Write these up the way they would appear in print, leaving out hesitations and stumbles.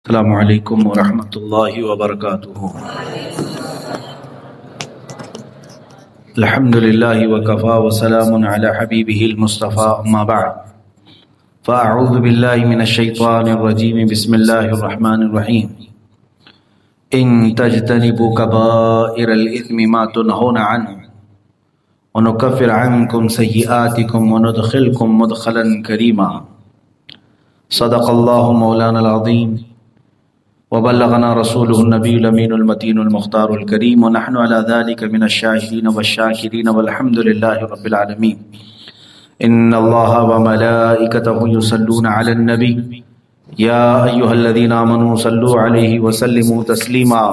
السلام علیکم ورحمۃ اللہ وبرکاتہ۔ الحمد للہ وکفا وسلام علی حبیبہ المصطفیٰ، اما بعد فاعوذ باللہ من الشیطان الرجیم، بسم اللہ الرحمن الرحیم۔ ان تجتنبوا کبائر الاثم ما تنہون عنہ ونکفر عنکم سیئاتکم وندخلکم مدخلا کریما۔ صدق اللہ مولانا العظیم وبلغنا رسوله النبی الامین المتین المختار الکریم، ونحن على ذلك من الشاہدین والشاکرین والحمد للہ رب العالمین۔ ان اللہ وملائکتہ یصلون علی النبی یا ایہا الذین آمنوا صلوا علیہ وسلموا تسلیما۔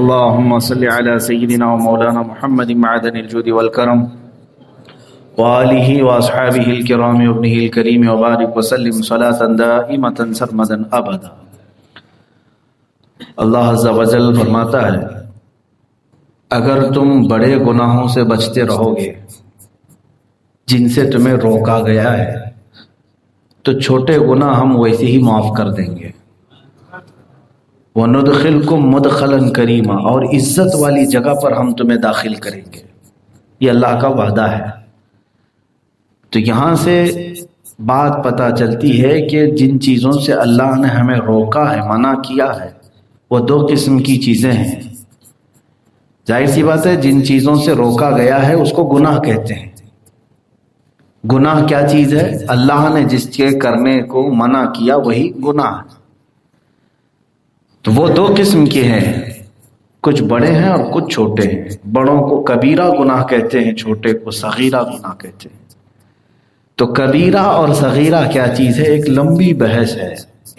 اللہم صل علی سیدنا ومولانا محمد معدن الجود والکرم وآلہ واصحابہ الکرام وابنہ الکریم وبارک وسلم صلاۃ دائمۃ سرمدا ابدا۔ اللہ عز و جل فرماتا ہے، اگر تم بڑے گناہوں سے بچتے رہو گے جن سے تمہیں روکا گیا ہے تو چھوٹے گناہ ہم ویسے ہی معاف کر دیں گے۔ وَنُدْخِلْكُمْ مُدْخَلًا كَرِيمًا، اور عزت والی جگہ پر ہم تمہیں داخل کریں گے۔ یہ اللہ کا وعدہ ہے۔ تو یہاں سے بات پتہ چلتی ہے کہ جن چیزوں سے اللہ نے ہمیں روکا ہے، منع کیا ہے، وہ دو قسم کی چیزیں ہیں۔ ظاہر سی بات ہے، جن چیزوں سے روکا گیا ہے اس کو گناہ کہتے ہیں۔ گناہ کیا چیز ہے؟ اللہ نے جس کے کرنے کو منع کیا وہی گناہ۔ تو وہ دو قسم کے ہیں، کچھ بڑے ہیں اور کچھ چھوٹے ہیں۔ بڑوں کو کبیرہ گناہ کہتے ہیں، چھوٹے کو صغیرہ گناہ کہتے ہیں۔ تو کبیرہ اور صغیرہ کیا چیز ہے، ایک لمبی بحث ہے۔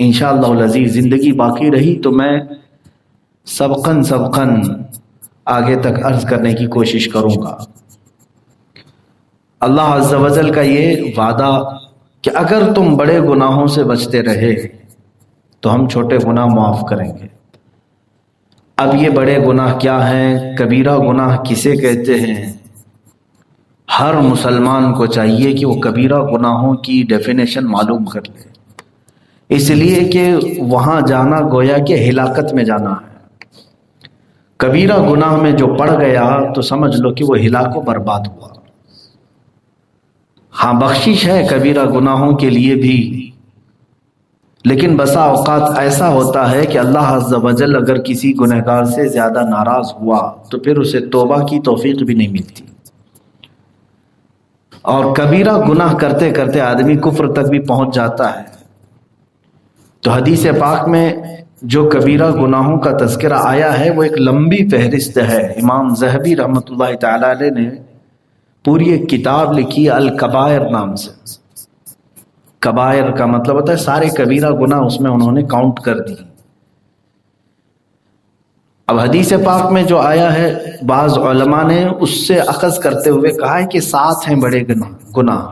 انشاءاللہ العزیز زندگی باقی رہی تو میں سبقاً آگے تک عرض کرنے کی کوشش کروں گا۔ اللہ عز و جل کا یہ وعدہ کہ اگر تم بڑے گناہوں سے بچتے رہے تو ہم چھوٹے گناہ معاف کریں گے۔ اب یہ بڑے گناہ کیا ہیں، کبیرہ گناہ کسے کہتے ہیں؟ ہر مسلمان کو چاہیے کہ وہ کبیرہ گناہوں کی ڈیفینیشن معلوم کر لے، اس لیے کہ وہاں جانا گویا کہ ہلاکت میں جانا ہے۔ کبیرہ گناہ میں جو پڑ گیا تو سمجھ لو کہ وہ ہلاک و برباد ہوا۔ ہاں بخشش ہے کبیرہ گناہوں کے لیے بھی، لیکن بسا اوقات ایسا ہوتا ہے کہ اللہ عز و جل اگر کسی گنہگار سے زیادہ ناراض ہوا تو پھر اسے توبہ کی توفیق بھی نہیں ملتی، اور کبیرہ گناہ کرتے کرتے آدمی کفر تک بھی پہنچ جاتا ہے۔ تو حدیث پاک میں جو کبیرہ گناہوں کا تذکرہ آیا ہے وہ ایک لمبی فہرست ہے۔ امام ذہبی رحمۃ اللہ تعالی علیہ نے پوری ایک کتاب لکھی الکبائر نام سے۔ کبائر کا مطلب ہوتا ہے سارے کبیرہ گناہ، اس میں انہوں نے کاؤنٹ کر دی۔ اب حدیث پاک میں جو آیا ہے بعض علماء نے اس سے اخذ کرتے ہوئے کہا ہے کہ 7 ہیں بڑے گناہ۔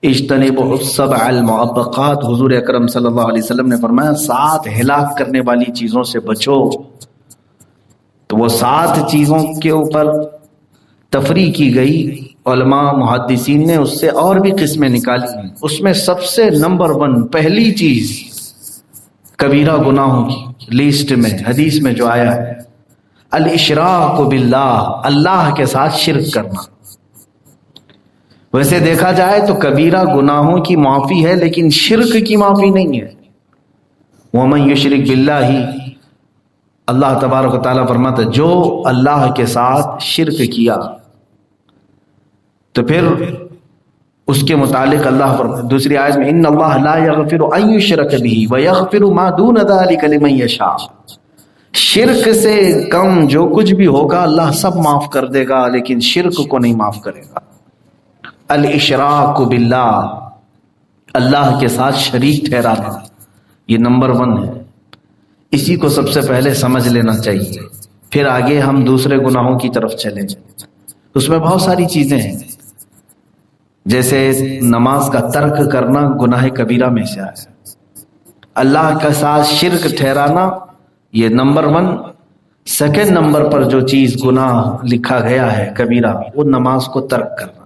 اجتنبوا السبع المعبقات، حضور اکرم صلی اللہ علیہ وسلم نے فرمایا 7 ہلاک کرنے والی چیزوں سے بچو۔ تو وہ 7 چیزوں کے اوپر تفریح کی گئی، علماء محدثین نے اس سے اور بھی قسمیں نکالی ہیں۔ اس میں سب سے نمبر 1 پہلی چیز کبیرہ گناہوں کی لسٹ میں حدیث میں جو آیا ہے، الاشراک باللہ، اللہ کے ساتھ شرک کرنا۔ ویسے دیکھا جائے تو کبیرہ گناہوں کی معافی ہے لیکن شرک کی معافی نہیں ہے۔ وَمَن يُشْرِكْ بِاللَّهِ، اللہ تبارک و تعالیٰ فرماتا ہے جو اللہ کے ساتھ شرک کیا تو پھر اس کے متعلق اللہ فرماتا دوسری آیت میں، ان اللہ لا یغفر ان یشرک بہ ویغفر ما دون ذلک لمن یشاء، شرک سے کم جو کچھ بھی ہوگا اللہ سب معاف کر دے گا لیکن شرک کو نہیں معاف کرے گا۔ الاشراک باللہ، اللہ کے ساتھ شریک ٹھہرانا، یہ نمبر 1 ہے۔ اسی کو سب سے پہلے سمجھ لینا چاہیے، پھر آگے ہم دوسرے گناہوں کی طرف چلیں۔ اس میں بہت ساری چیزیں ہیں، جیسے نماز کا ترک کرنا گناہ کبیرہ میں سے ہے۔ اللہ کے ساتھ شرک ٹھہرانا یہ نمبر 1۔ سیکنڈ نمبر پر جو چیز گناہ لکھا گیا ہے کبیرہ، وہ نماز کو ترک کرنا۔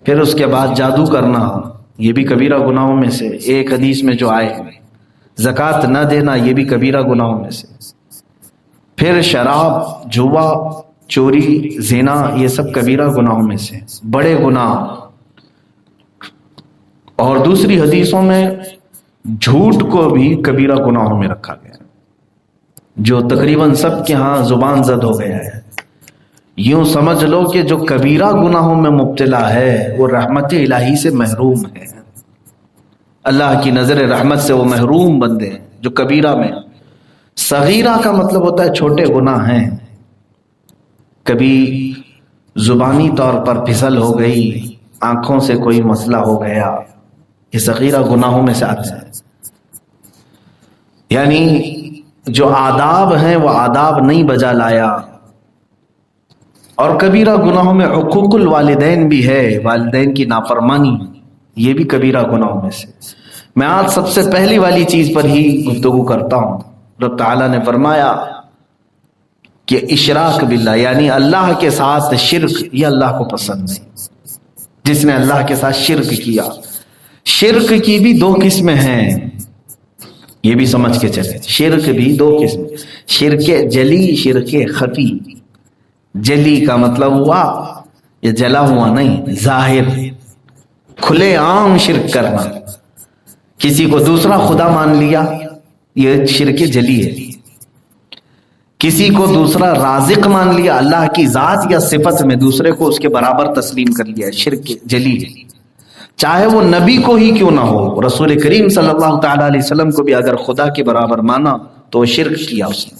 پھر اس کے بعد جادو کرنا، یہ بھی کبیرہ گناہوں میں سے۔ ایک حدیث میں جو آئے زکوٰۃ نہ دینا یہ بھی کبیرہ گناہوں میں سے. پھر شراب، جوا، چوری، زنا یہ سب کبیرہ گناہوں میں سے بڑے گناہ. اور دوسری حدیثوں میں جھوٹ کو بھی کبیرہ گناہوں میں رکھا گیا ہے، جو تقریباً سب کے ہاں زبان زد ہو گیا ہے. یوں سمجھ لو کہ جو کبیرہ گناہوں میں مبتلا ہے وہ رحمت الہی سے محروم ہے. اللہ کی نظر رحمت سے وہ محروم بندے ہیں جو کبیرہ میں. صغیرہ کا مطلب ہوتا ہے چھوٹے گناہ ہیں، کبھی زبانی طور پر پھسل ہو گئی، آنکھوں سے کوئی مسئلہ ہو گیا، یہ صغیرہ گناہوں میں سے آتے ہیں. یعنی جو آداب ہیں وہ آداب نہیں بجا لایا. اور کبیرہ گناہوں میں عقوق الوالدین بھی ہے، والدین کی نافرمانی، یہ بھی کبیرہ گناہوں میں سے. میں آج سب سے پہلی والی چیز پر ہی گفتگو کرتا ہوں. رب تعالیٰ نے فرمایا کہ اشراک باللہ یعنی اللہ کے ساتھ شرک، یہ اللہ کو پسند نہیں. جس نے اللہ کے ساتھ شرک کیا. شرک کی بھی دو قسمیں ہیں، یہ بھی سمجھ کے چلے. شرک بھی دو قسم، شرک جلی، شرک خفی. جلی کا مطلب ہوا یہ جلا ہوا نہیں، ظاہر کھلے عام شرک کرنا. کسی کو دوسرا خدا مان لیا، یہ شرک جلی ہے. کسی کو دوسرا رازق مان لیا، اللہ کی ذات یا صفت میں دوسرے کو اس کے برابر تسلیم کر لیا، شرک جلی ہے. چاہے وہ نبی کو ہی کیوں نہ ہو، رسول کریم صلی اللہ تعالی علیہ وسلم کو بھی اگر خدا کے برابر مانا تو شرک کیا اس نے.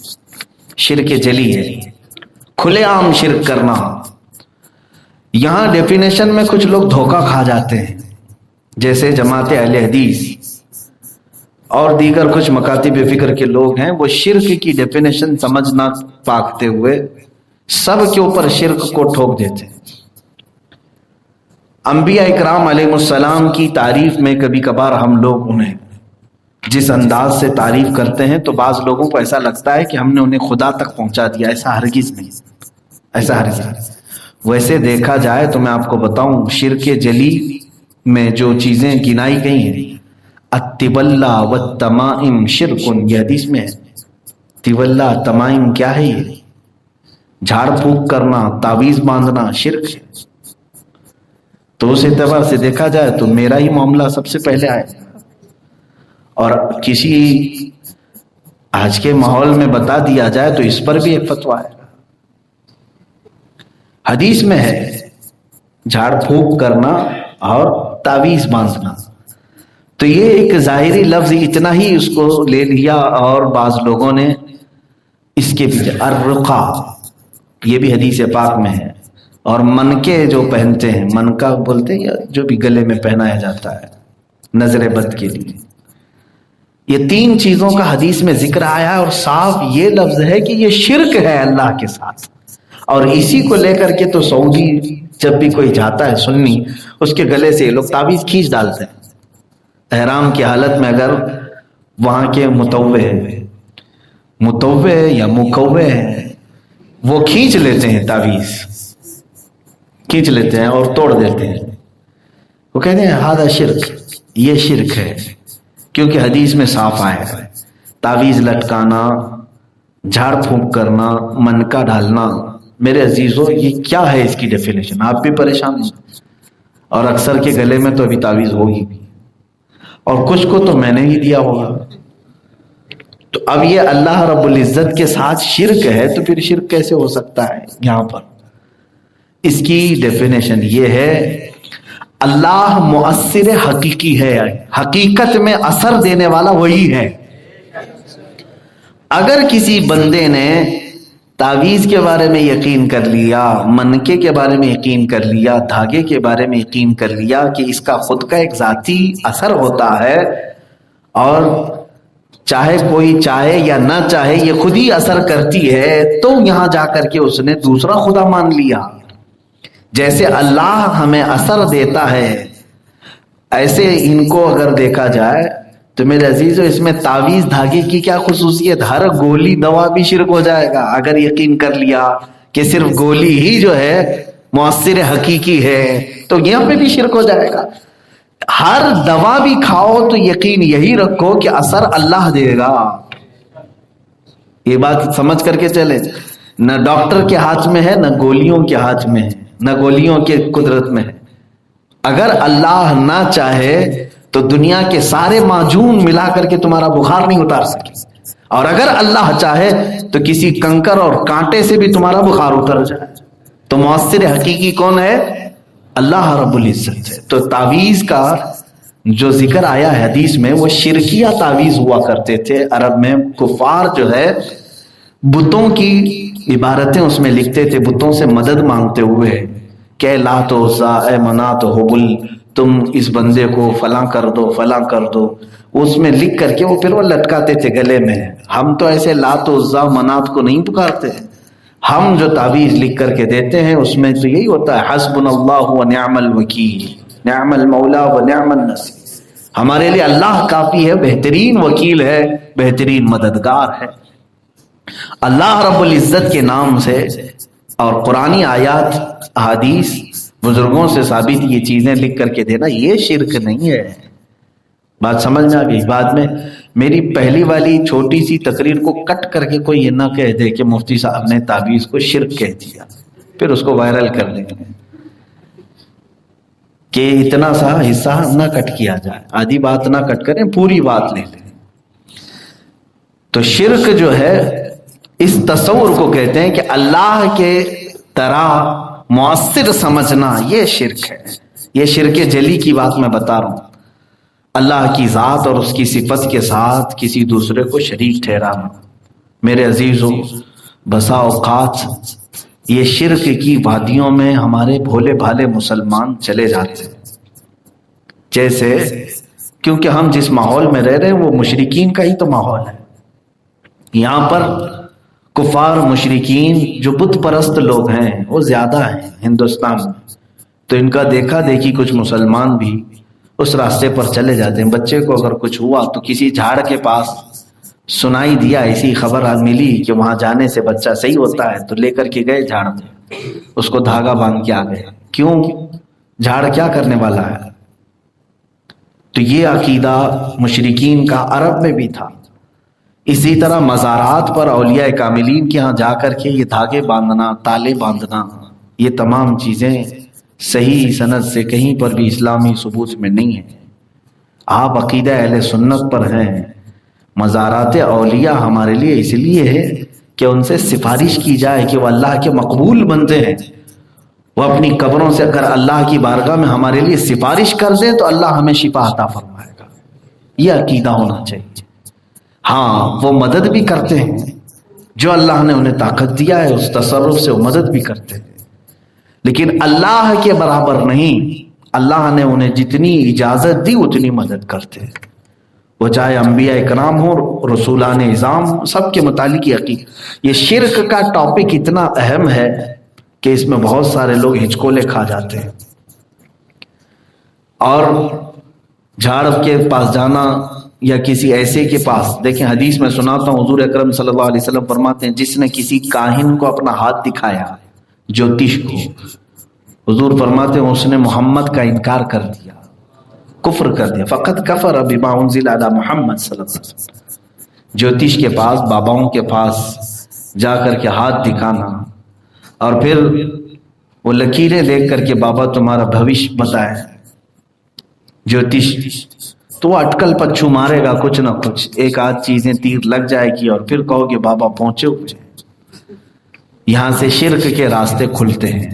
شرک جلی ہے، کھلے عام شرک کرنا. یہاں ڈیفینیشن میں کچھ لوگ دھوکہ کھا جاتے ہیں، جیسے جماعت اہل حدیث اور دیگر کچھ مکاتب فکر کے لوگ ہیں. وہ شرک کی ڈیفینیشن سمجھ نہ پاکتے ہوئے سب کے اوپر شرک کو ٹھوک دیتے ہیں. انبیاء اکرام علیہ السلام کی تعریف میں کبھی کبھار ہم لوگ انہیں جس انداز سے تعریف کرتے ہیں تو بعض لوگوں کو ایسا لگتا ہے کہ ہم نے انہیں خدا تک پہنچا دیا. ایسا ہرگز نہیں، ایسا ہرگز نہیں. ویسے دیکھا جائے تو میں آپ کو بتاؤں، شرک جلی میں جو چیزیں گنائی گئی ہیں، الطبلہ والتمائم شرک، یہ حدیث میں ہے. طبلہ، تمائم کیا ہے؟ یہ جھاڑ پھونک کرنا، تعویذ باندھنا شرک ہے. تو اس اعتبار سے دیکھا جائے تو میرا ہی معاملہ سب سے پہلے آئے. اور کسی آج کے ماحول میں بتا دیا جائے تو اس پر بھی ایک فتویٰ ہے. حدیث میں ہے جھاڑ پھونک کرنا اور تعویذ باندھنا. تو یہ ایک ظاہری لفظ اتنا ہی اس کو لے لیا، اور بعض لوگوں نے اس کے پیچھے الرقا، یہ بھی حدیث پاک میں ہے. اور منکے جو پہنتے ہیں، منکا بولتے ہیں، یا جو بھی گلے میں پہنایا جاتا ہے نظر بد کے لیے، یہ تین چیزوں کا حدیث میں ذکر آیا ہے. اور صاف یہ لفظ ہے کہ یہ شرک ہے اللہ کے ساتھ. اور اسی کو لے کر کے تو سعودی جب بھی کوئی جاتا ہے سنی، اس کے گلے سے یہ لوگ تعویذ کھینچ ڈالتے ہیں. احرام کی حالت میں اگر وہاں کے متوع یا مکوع ہیں وہ کھینچ لیتے ہیں، تعویذ کھینچ لیتے ہیں اور توڑ دیتے ہیں. وہ کہتے ہیں ہذا شرک، یہ شرک ہے، کیونکہ حدیث میں صاف آیا ہے. تعویذ لٹکانا، جھاڑ پھونک کرنا، منکا ڈالنا، میرے عزیزو یہ کیا ہے اس کی ڈیفینیشن؟ آپ بھی پریشان ہیں. اور اکثر کے گلے میں تو ابھی تعویذ ہوگی بھی، اور کچھ کو تو میں نے ہی دیا ہوگا. تو اب یہ اللہ رب العزت کے ساتھ شرک ہے، تو پھر شرک کیسے ہو سکتا ہے؟ یہاں پر اس کی ڈیفینیشن یہ ہے، اللہ مؤثر حقیقی ہے، حقیقت میں اثر دینے والا وہی ہے. اگر کسی بندے نے تعویذ کے بارے میں یقین کر لیا، منکے کے بارے میں یقین کر لیا، دھاگے کے بارے میں یقین کر لیا کہ اس کا خود کا ایک ذاتی اثر ہوتا ہے، اور چاہے کوئی چاہے یا نہ چاہے یہ خود ہی اثر کرتی ہے، تو یہاں جا کر کے اس نے دوسرا خدا مان لیا. جیسے اللہ ہمیں اثر دیتا ہے، ایسے ان کو اگر دیکھا جائے تو میرے عزیزو اس میں تعویذ دھاگے کی کیا خصوصیت؟ ہر گولی دوا بھی شرک ہو جائے گا اگر یقین کر لیا کہ صرف گولی ہی جو ہے مؤثر حقیقی ہے، تو یہاں پہ بھی شرک ہو جائے گا. ہر دوا بھی کھاؤ تو یقین یہی رکھو کہ اثر اللہ دے گا. یہ بات سمجھ کر کے چلے. نہ ڈاکٹر کے ہاتھ میں ہے، نہ گولیوں کے ہاتھ میں ہے، نہ گولیوں کے قدرت میں ہے. اگر اللہ نہ چاہے تو دنیا کے سارے معجون ملا کر کے تمہارا بخار نہیں اتار سکے، اور اگر اللہ چاہے تو کسی کنکر اور کانٹے سے بھی تمہارا بخار اتر جائے. تو مؤثر حقیقی کون ہے؟ اللہ رب العزت ہے. تو تعویذ کا جو ذکر آیا حدیث میں وہ شرکیہ تعویذ ہوا کرتے تھے. عرب میں کفار جو ہے بتوں کی عبارتیں اس میں لکھتے تھے، بتوں سے مدد مانگتے ہوئے کہ لات و عزا، اے منات و حبل، تم اس بندے کو فلاں کر دو فلاں کر دو. اس میں لکھ کر کے وہ پھر وہ لٹکاتے تھے گلے میں. ہم تو ایسے لات و عزا منات کو نہیں پکارتے، ہم جو تعویذ لکھ کر کے دیتے ہیں اس میں تو یہی ہوتا ہے حسبنا اللہ و نعم الوکیل، نعم المولا و نعم النصیر. ہمارے لیے اللہ کافی ہے، بہترین وکیل ہے، بہترین مددگار ہے. اللہ رب العزت کے نام سے اور قرآنی آیات احادیث بزرگوں سے ثابت یہ چیزیں لکھ کر کے دینا یہ شرک نہیں ہے. بات سمجھ میں آ گئی؟ بعد میں میری پہلی والی چھوٹی سی تقریر کو کٹ کر کے کوئی یہ نہ کہہ دے کہ مفتی صاحب نے تعویذ کو شرک کہہ دیا، پھر اس کو وائرل کر دیں گے کہ اتنا سا حصہ نہ کٹ کیا جائے، آدھی بات نہ کٹ کریں، پوری بات لے لیں. تو شرک جو ہے اس تصور کو کہتے ہیں کہ اللہ کے طرح مؤثر سمجھنا، یہ شرک ہے. یہ شرک جلی کی بات میں بتا رہا ہوں. اللہ کی ذات اور اس کی صفت کے ساتھ کسی دوسرے کو شریک ٹھہرانا. میرے عزیزوں، بسا اوقات یہ شرک کی وادیوں میں ہمارے بھولے بھالے مسلمان چلے جاتے ہیں. جیسے کیونکہ ہم جس ماحول میں رہ رہے ہیں وہ مشرکین کا ہی تو ماحول ہے. یہاں پر کفار مشرکین جو بت پرست لوگ ہیں وہ زیادہ ہیں ہندوستان میں. تو ان کا دیکھا دیکھی کچھ مسلمان بھی اس راستے پر چلے جاتے ہیں. بچے کو اگر کچھ ہوا تو کسی جھاڑ کے پاس سنائی دیا، ایسی خبر ملی کہ وہاں جانے سے بچہ صحیح ہوتا ہے، تو لے کر کے گئے جھاڑ میں، اس کو دھاگا باندھ کے آ گئے. کیوں؟ جھاڑ کیا کرنے والا ہے؟ تو یہ عقیدہ مشرکین کا عرب میں بھی تھا. اسی طرح مزارات پر اولیاء کاملین کے ہاں جا کر کے یہ دھاگے باندھنا، تالے باندھنا، یہ تمام چیزیں صحیح سند سے کہیں پر بھی اسلامی ثبوت میں نہیں ہیں. آپ عقیدہ اہل سنت پر ہیں. مزارات اولیاء ہمارے لیے اس لیے ہے کہ ان سے سفارش کی جائے کہ وہ اللہ کے مقبول بنتے ہیں. وہ اپنی قبروں سے اگر اللہ کی بارگاہ میں ہمارے لیے سفارش کر دیں تو اللہ ہمیں شفا عطا فرمائے گا. یہ عقیدہ ہونا چاہیے. ہاں وہ مدد بھی کرتے ہیں، جو اللہ نے انہیں طاقت دیا ہے اس تصرف سے وہ مدد بھی کرتے ہیں، لیکن اللہ کے برابر نہیں. اللہ نے انہیں جتنی اجازت دی اتنی مدد کرتے ہیں. وہ چاہے انبیاء اکرام ہو، رسولان اعظام ہو، سب کے متعلق عقیدہ. یہ شرک کا ٹاپک اتنا اہم ہے کہ اس میں بہت سارے لوگ ہچکولے کھا جاتے ہیں. اور جھاڑ کے پاس جانا یا کسی ایسے کے پاس، دیکھیں حدیث میں سناتا ہوں، حضور اکرم صلی اللہ علیہ وسلم فرماتے ہیں جس نے کسی کاہن کو اپنا ہاتھ دکھایا، جوتش کو، حضور فرماتے ہیں اس نے محمد کا انکار کر دیا، کفر کر دیا. فقط کفر بما انزل علی محمد صلی اللہ علیہ وسلم. جوتش کے پاس، باباؤں کے پاس جا کر کے ہاتھ دکھانا اور پھر وہ لکیریں دیکھ کر کے بابا تمہارا بھوش بتائے، جوتش تو اٹکل پچھو مارے گا کچھ نہ کچھ، ایک آدھ چیزیں تیر لگ جائے گی اور پھر کہو گے بابا پہنچے ہوئے. یہاں سے شرک کے راستے کھلتے ہیں.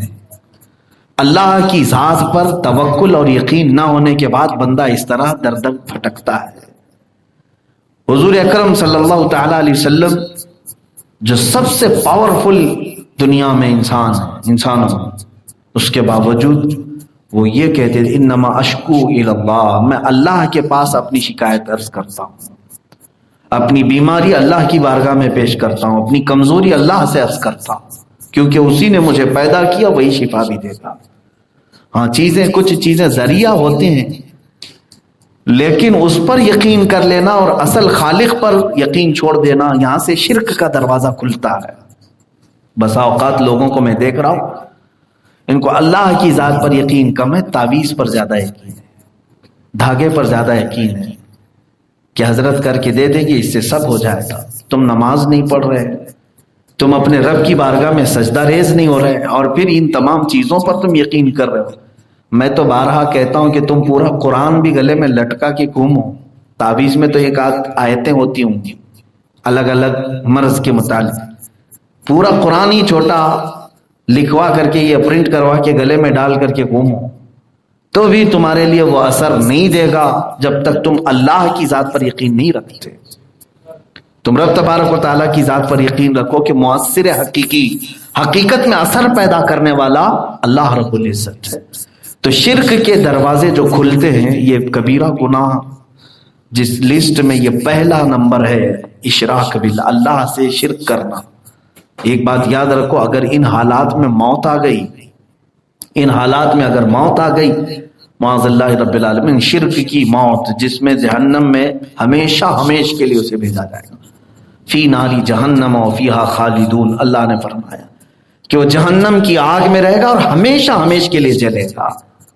اللہ کی ذات پر توکل اور یقین نہ ہونے کے بعد بندہ اس طرح در در پھٹکتا ہے. حضور اکرم صلی اللہ تعالی علیہ وسلم جو سب سے پاورفل دنیا میں انسان ہے، انسانوں، اس کے باوجود وہ یہ کہتے تھے انما اشکو الی اللہ، میں اللہ کے پاس اپنی شکایت عرض کرتا ہوں، اپنی بیماری اللہ کی بارگاہ میں پیش کرتا ہوں، اپنی کمزوری اللہ سے عرض کرتا ہوں، کیونکہ اسی نے مجھے پیدا کیا، وہی شفا بھی دیتا. ہاں کچھ چیزیں ذریعہ ہوتے ہیں، لیکن اس پر یقین کر لینا اور اصل خالق پر یقین چھوڑ دینا، یہاں سے شرک کا دروازہ کھلتا ہے. بسا اوقات لوگوں کو میں دیکھ رہا ہوں ان کو اللہ کی ذات پر یقین کم ہے، تعویذ پر زیادہ یقین ہے. دھاگے پر زیادہ یقین ہے کہ حضرت کر کے دے دے گی، اس سے سب ہو جائے گا. تم نماز نہیں پڑھ رہے، تم اپنے رب کی بارگاہ میں سجدہ ریز نہیں ہو رہے، اور پھر ان تمام چیزوں پر تم یقین کر رہے ہو. میں تو بارہا کہتا ہوں کہ تم پورا قرآن بھی گلے میں لٹکا کے گھومو. تعویذ میں تو ایک آیتیں ہوتی ہوں گی الگ الگ مرض کے متعلق، پورا قرآن ہی چھوٹا لکھوا کر کے یا پرنٹ کروا کے گلے میں ڈال کر کے گھومو تو بھی تمہارے لیے وہ اثر نہیں دے گا جب تک تم اللہ کی ذات پر یقین نہیں رکھتے. تم رب تبارک و تعالیٰ کی ذات پر یقین رکھو کہ مؤثر حقیقی، حقیقت میں اثر پیدا کرنے والا اللہ رب العزت ہے. تو شرک کے دروازے جو کھلتے ہیں، یہ کبیرہ گناہ جس لسٹ میں یہ پہلا نمبر ہے، اشراک باللہ، اللہ سے شرک کرنا. ایک بات یاد رکھو، اگر ان حالات میں موت آ گئی، ان حالات میں اگر موت آ گئی، معاذ اللہ رب العالمین، شرک کی موت جس میں جہنم میں ہمیشہ ہمیش کے لیے اسے بھیجا جائے گا. فی ناری جہنم و فیہا خالدون، اللہ نے فرمایا کہ وہ جہنم کی آگ میں رہے گا اور ہمیشہ ہمیش کے لیے جلے گا.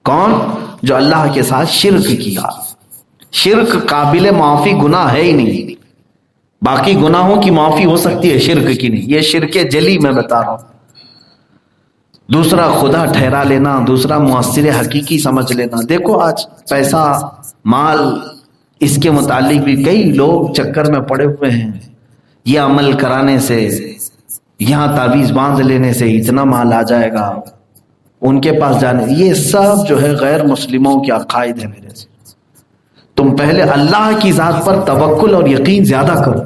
کون؟ جو اللہ کے ساتھ شرک کیا. شرک قابل معافی گناہ ہے ہی نہیں. باقی گناہوں کی معافی ہو سکتی ہے، شرک کی نہیں. یہ شرک جلی میں بتا رہا ہوں. دوسرا خدا ٹھہرا لینا، دوسرا مؤثر حقیقی سمجھ لینا. دیکھو آج پیسہ، مال، اس کے متعلق بھی کئی لوگ چکر میں پڑے ہوئے ہیں. یہ عمل کرانے سے، یہاں تعویذ باندھ لینے سے اتنا مال آ جائے گا، ان کے پاس جانے، یہ سب جو ہے غیر مسلموں کے عقائد ہے. میرے سے تم پہلے اللہ کی ذات پر توکل اور یقین زیادہ کرو.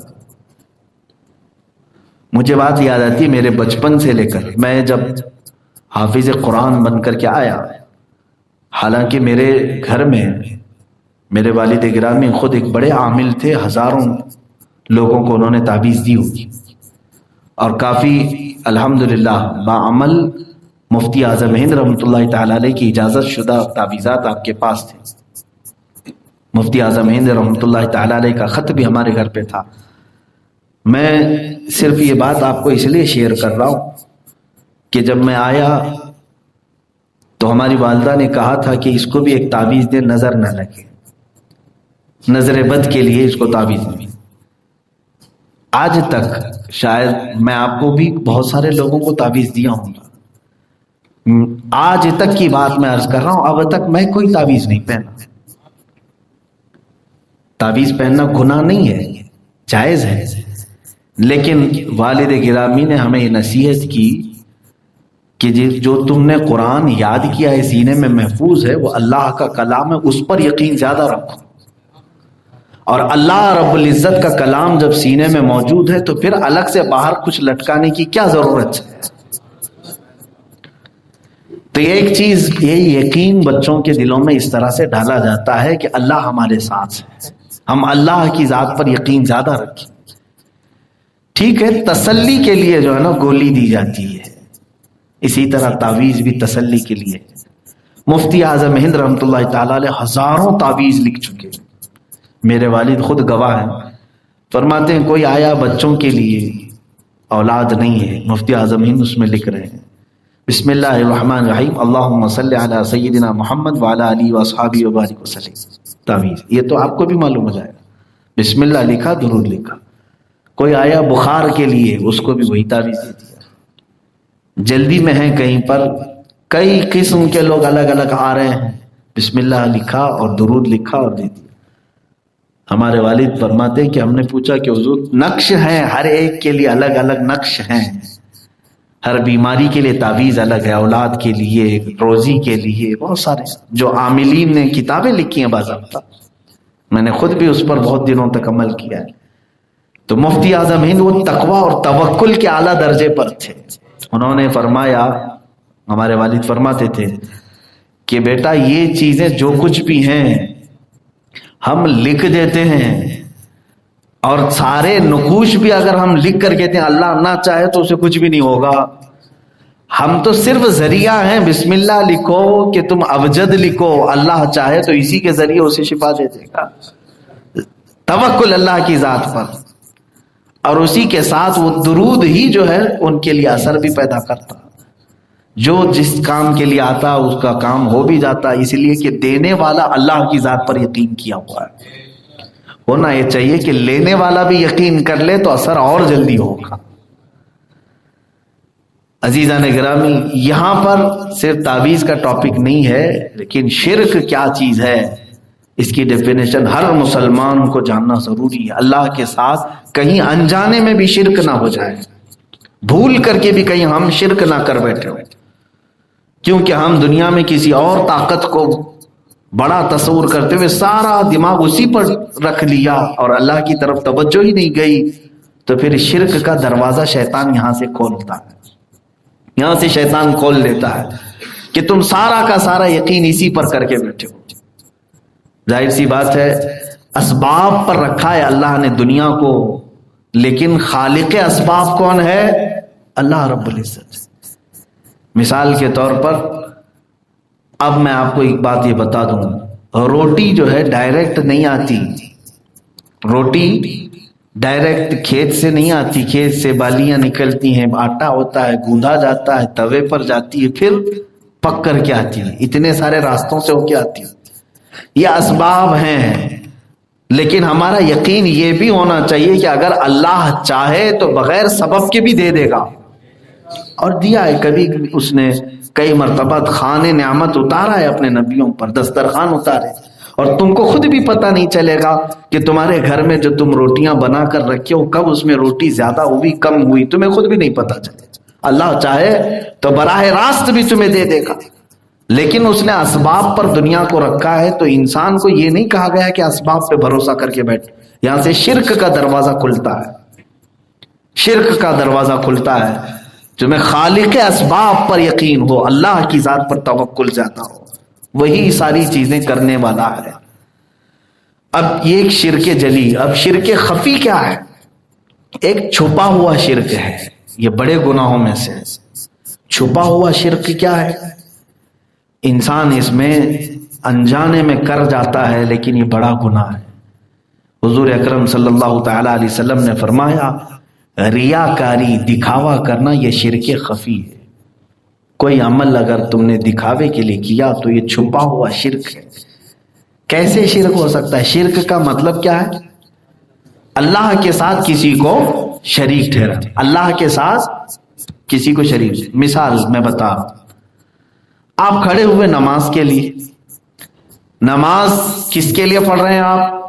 مجھے بات یاد آتی میرے بچپن سے لے کر میں جب حافظ قرآن بن کر کے آیا، حالانکہ میرے گھر میں میرے والد گرامی خود ایک بڑے عامل تھے، ہزاروں لوگوں کو انہوں نے تعویذ دی ہوگی، اور کافی الحمدللہ باعمل مفتی اعظم ہند رحمۃ اللہ تعالی علیہ کی اجازت شدہ تعویذات آپ کے پاس تھے. مفتی اعظم ہند رحمۃ اللہ تعالی علیہ کا خط بھی ہمارے گھر پہ تھا. میں صرف یہ بات آپ کو اس لیے شیئر کر رہا ہوں کہ جب میں آیا تو ہماری والدہ نے کہا تھا کہ اس کو بھی ایک تعویذ دے، نظر نہ لگے، نظر بد کے لیے اس کو تعویذ نہیں. آج تک شاید میں آپ کو بھی بہت سارے لوگوں کو تعویذ دیا ہوں گا، آج تک کی بات میں عرض کر رہا ہوں، اب تک میں کوئی تعویذ نہیں پہنا. تعویذ پہننا گناہ نہیں ہے، جائز ہے، لیکن والد گرامی نے ہمیں یہ نصیحت کی کہ جو تم نے قرآن یاد کیا ہے، سینے میں محفوظ ہے، وہ اللہ کا کلام ہے، اس پر یقین زیادہ رکھو. اور اللہ رب العزت کا کلام جب سینے میں موجود ہے تو پھر الگ سے باہر کچھ لٹکانے کی کیا ضرورت ہے. تو ایک چیز، یہ یقین بچوں کے دلوں میں اس طرح سے ڈالا جاتا ہے کہ اللہ ہمارے ساتھ ہے، ہم اللہ کی ذات پر یقین زیادہ رکھیں. ٹھیک ہے، تسلی کے لیے جو ہے نا گولی دی جاتی ہے، اسی طرح تعویذ بھی تسلی کے لیے. مفتی اعظم ہند رحمۃ اللہ تعالی علیہ ہزاروں تعویذ لکھ چکے، میرے والد خود گواہ ہیں. فرماتے ہیں کوئی آیا بچوں کے لیے، اولاد نہیں ہے، مفتی اعظم ہند اس میں لکھ رہے ہیں بسم اللہ الرحمن الرحیم اللہم صلی علی سیدنا محمد وعلی آلہ واصحابہ وبارک وسلم. تعویذ یہ تو آپ کو بھی معلوم ہو جائے گا، بسم اللہ لکھا، درود لکھا. کوئی آیا بخار کے لیے، اس کو بھی وہی تعویذ دے دیا. جلدی میں ہیں کہیں پر، کئی قسم کے لوگ الگ الگ آ رہے ہیں، بسم اللہ لکھا اور درود لکھا اور دے دیا. ہمارے والد فرماتے ہیں کہ ہم نے پوچھا کہ حضور نقش ہیں، ہر ایک کے لیے الگ الگ نقش ہیں، ہر بیماری کے لیے تعویذ الگ ہے، اولاد کے لیے، روزی کے لیے، بہت سارے جو عاملین نے کتابیں لکھی ہیں باضابطہ. میں نے خود بھی اس پر بہت دنوں تک عمل کیا ہے. تو مفتی اعظم ہند وہ تقوی اور توکل کے اعلیٰ درجے پر تھے. انہوں نے فرمایا، ہمارے والد فرماتے تھے کہ بیٹا یہ چیزیں جو کچھ بھی ہیں ہم لکھ دیتے ہیں، اور سارے نقوش بھی اگر ہم لکھ کر کہتے ہیں اللہ نہ چاہے تو اسے کچھ بھی نہیں ہوگا. ہم تو صرف ذریعہ ہیں، بسم اللہ لکھو کہ تم ابجد لکھو، اللہ چاہے تو اسی کے ذریعے اسے شفا دے دے گا. توکل اللہ کی ذات پر، اور اسی کے ساتھ وہ درود ہی جو ہے ان کے لیے اثر بھی پیدا کرتا. جو جس کام کے لیے آتا اس کا کام ہو بھی جاتا، اس لیے کہ دینے والا اللہ کی ذات پر یقین کیا ہوا ہے۔ ہونا یہ چاہیے کہ لینے والا بھی یقین کر لے تو اثر اور جلدی ہوگا۔ عزیزان گرامی، یہاں پر صرف تعویذ کا ٹاپک نہیں ہے، لیکن شرک کیا چیز ہے اس کی ڈیفینیشن ہر مسلمان کو جاننا ضروری ہے۔ اللہ کے ساتھ کہیں انجانے میں بھی شرک نہ ہو جائے، بھول کر کے بھی کہیں ہم شرک نہ کر بیٹھے ہوں، کیونکہ ہم دنیا میں کسی اور طاقت کو بڑا تصور کرتے ہوئے سارا دماغ اسی پر رکھ لیا اور اللہ کی طرف توجہ ہی نہیں گئی، تو پھر شرک کا دروازہ شیطان یہاں سے کھولتا ہے، یہاں سے شیطان کھول لیتا ہے کہ تم سارا کا سارا یقین اسی پر کر کے بیٹھے ہو۔ ظاہر سی بات ہے اسباب پر رکھا ہے اللہ نے دنیا کو، لیکن خالق اسباب کون ہے؟ اللہ رب العزت۔ مثال کے طور پر اب میں آپ کو ایک بات یہ بتا دوں، روٹی جو ہے ڈائریکٹ نہیں آتی، روٹی ڈائریکٹ کھیت سے نہیں آتی، کھیت سے بالیاں نکلتی ہیں، آٹا ہوتا ہے، گوندھا جاتا ہے، توے پر جاتی ہے، پھر پک کر کے آتی ہے، اتنے سارے راستوں سے ہو کے آتی ہے۔ یہ اسباب ہیں، لیکن ہمارا یقین یہ بھی ہونا چاہیے کہ اگر اللہ چاہے تو بغیر سبب کے بھی دے دے گا، اور دیا ہے۔ کبھی اس نے کئی مرتبہ خان نعمت اتارا ہے اپنے نبیوں پر، دسترخوان اتارے، اور تم کو خود بھی پتہ نہیں چلے گا کہ تمہارے گھر میں جو تم روٹیاں بنا کر رکھے ہو کب اس میں روٹی زیادہ ہوئی کم ہوئی، تمہیں خود بھی نہیں پتہ چلے۔ اللہ چاہے تو براہ راست بھی تمہیں دے دے گا، لیکن اس نے اسباب پر دنیا کو رکھا ہے، تو انسان کو یہ نہیں کہا گیا کہ اسباب پہ بھروسہ کر کے بیٹھ۔ یہاں سے شرک کا دروازہ کھلتا ہے، شرک کا دروازہ کھلتا ہے۔ تمہیں خالق اسباب پر یقین ہو، اللہ کی ذات پر توکل زیادہ ہو، وہی ساری چیزیں کرنے والا ہے۔ اب یہ ایک شرک جلی، اب شرک خفی کیا ہے؟ ایک چھپا ہوا شرک ہے، یہ بڑے گناہوں میں سے چھپا ہوا شرک کیا ہے؟ انسان اس میں انجانے میں کر جاتا ہے، لیکن یہ بڑا گناہ ہے۔ حضور اکرم صلی اللہ تعالی علیہ وسلم نے فرمایا ریاکاری، دکھاوا کرنا، یہ شرک خفی ہے۔ کوئی عمل اگر تم نے دکھاوے کے لیے کیا تو یہ چھپا ہوا شرک ہے۔ کیسے شرک ہو سکتا ہے؟ شرک کا مطلب کیا ہے؟ اللہ کے ساتھ کسی کو شریک ٹھہرا، اللہ کے ساتھ کسی کو شریک۔ مثال میں بتا رہا ہوں، آپ کھڑے ہوئے نماز کے لیے، نماز کس کے لیے پڑھ رہے ہیں آپ؟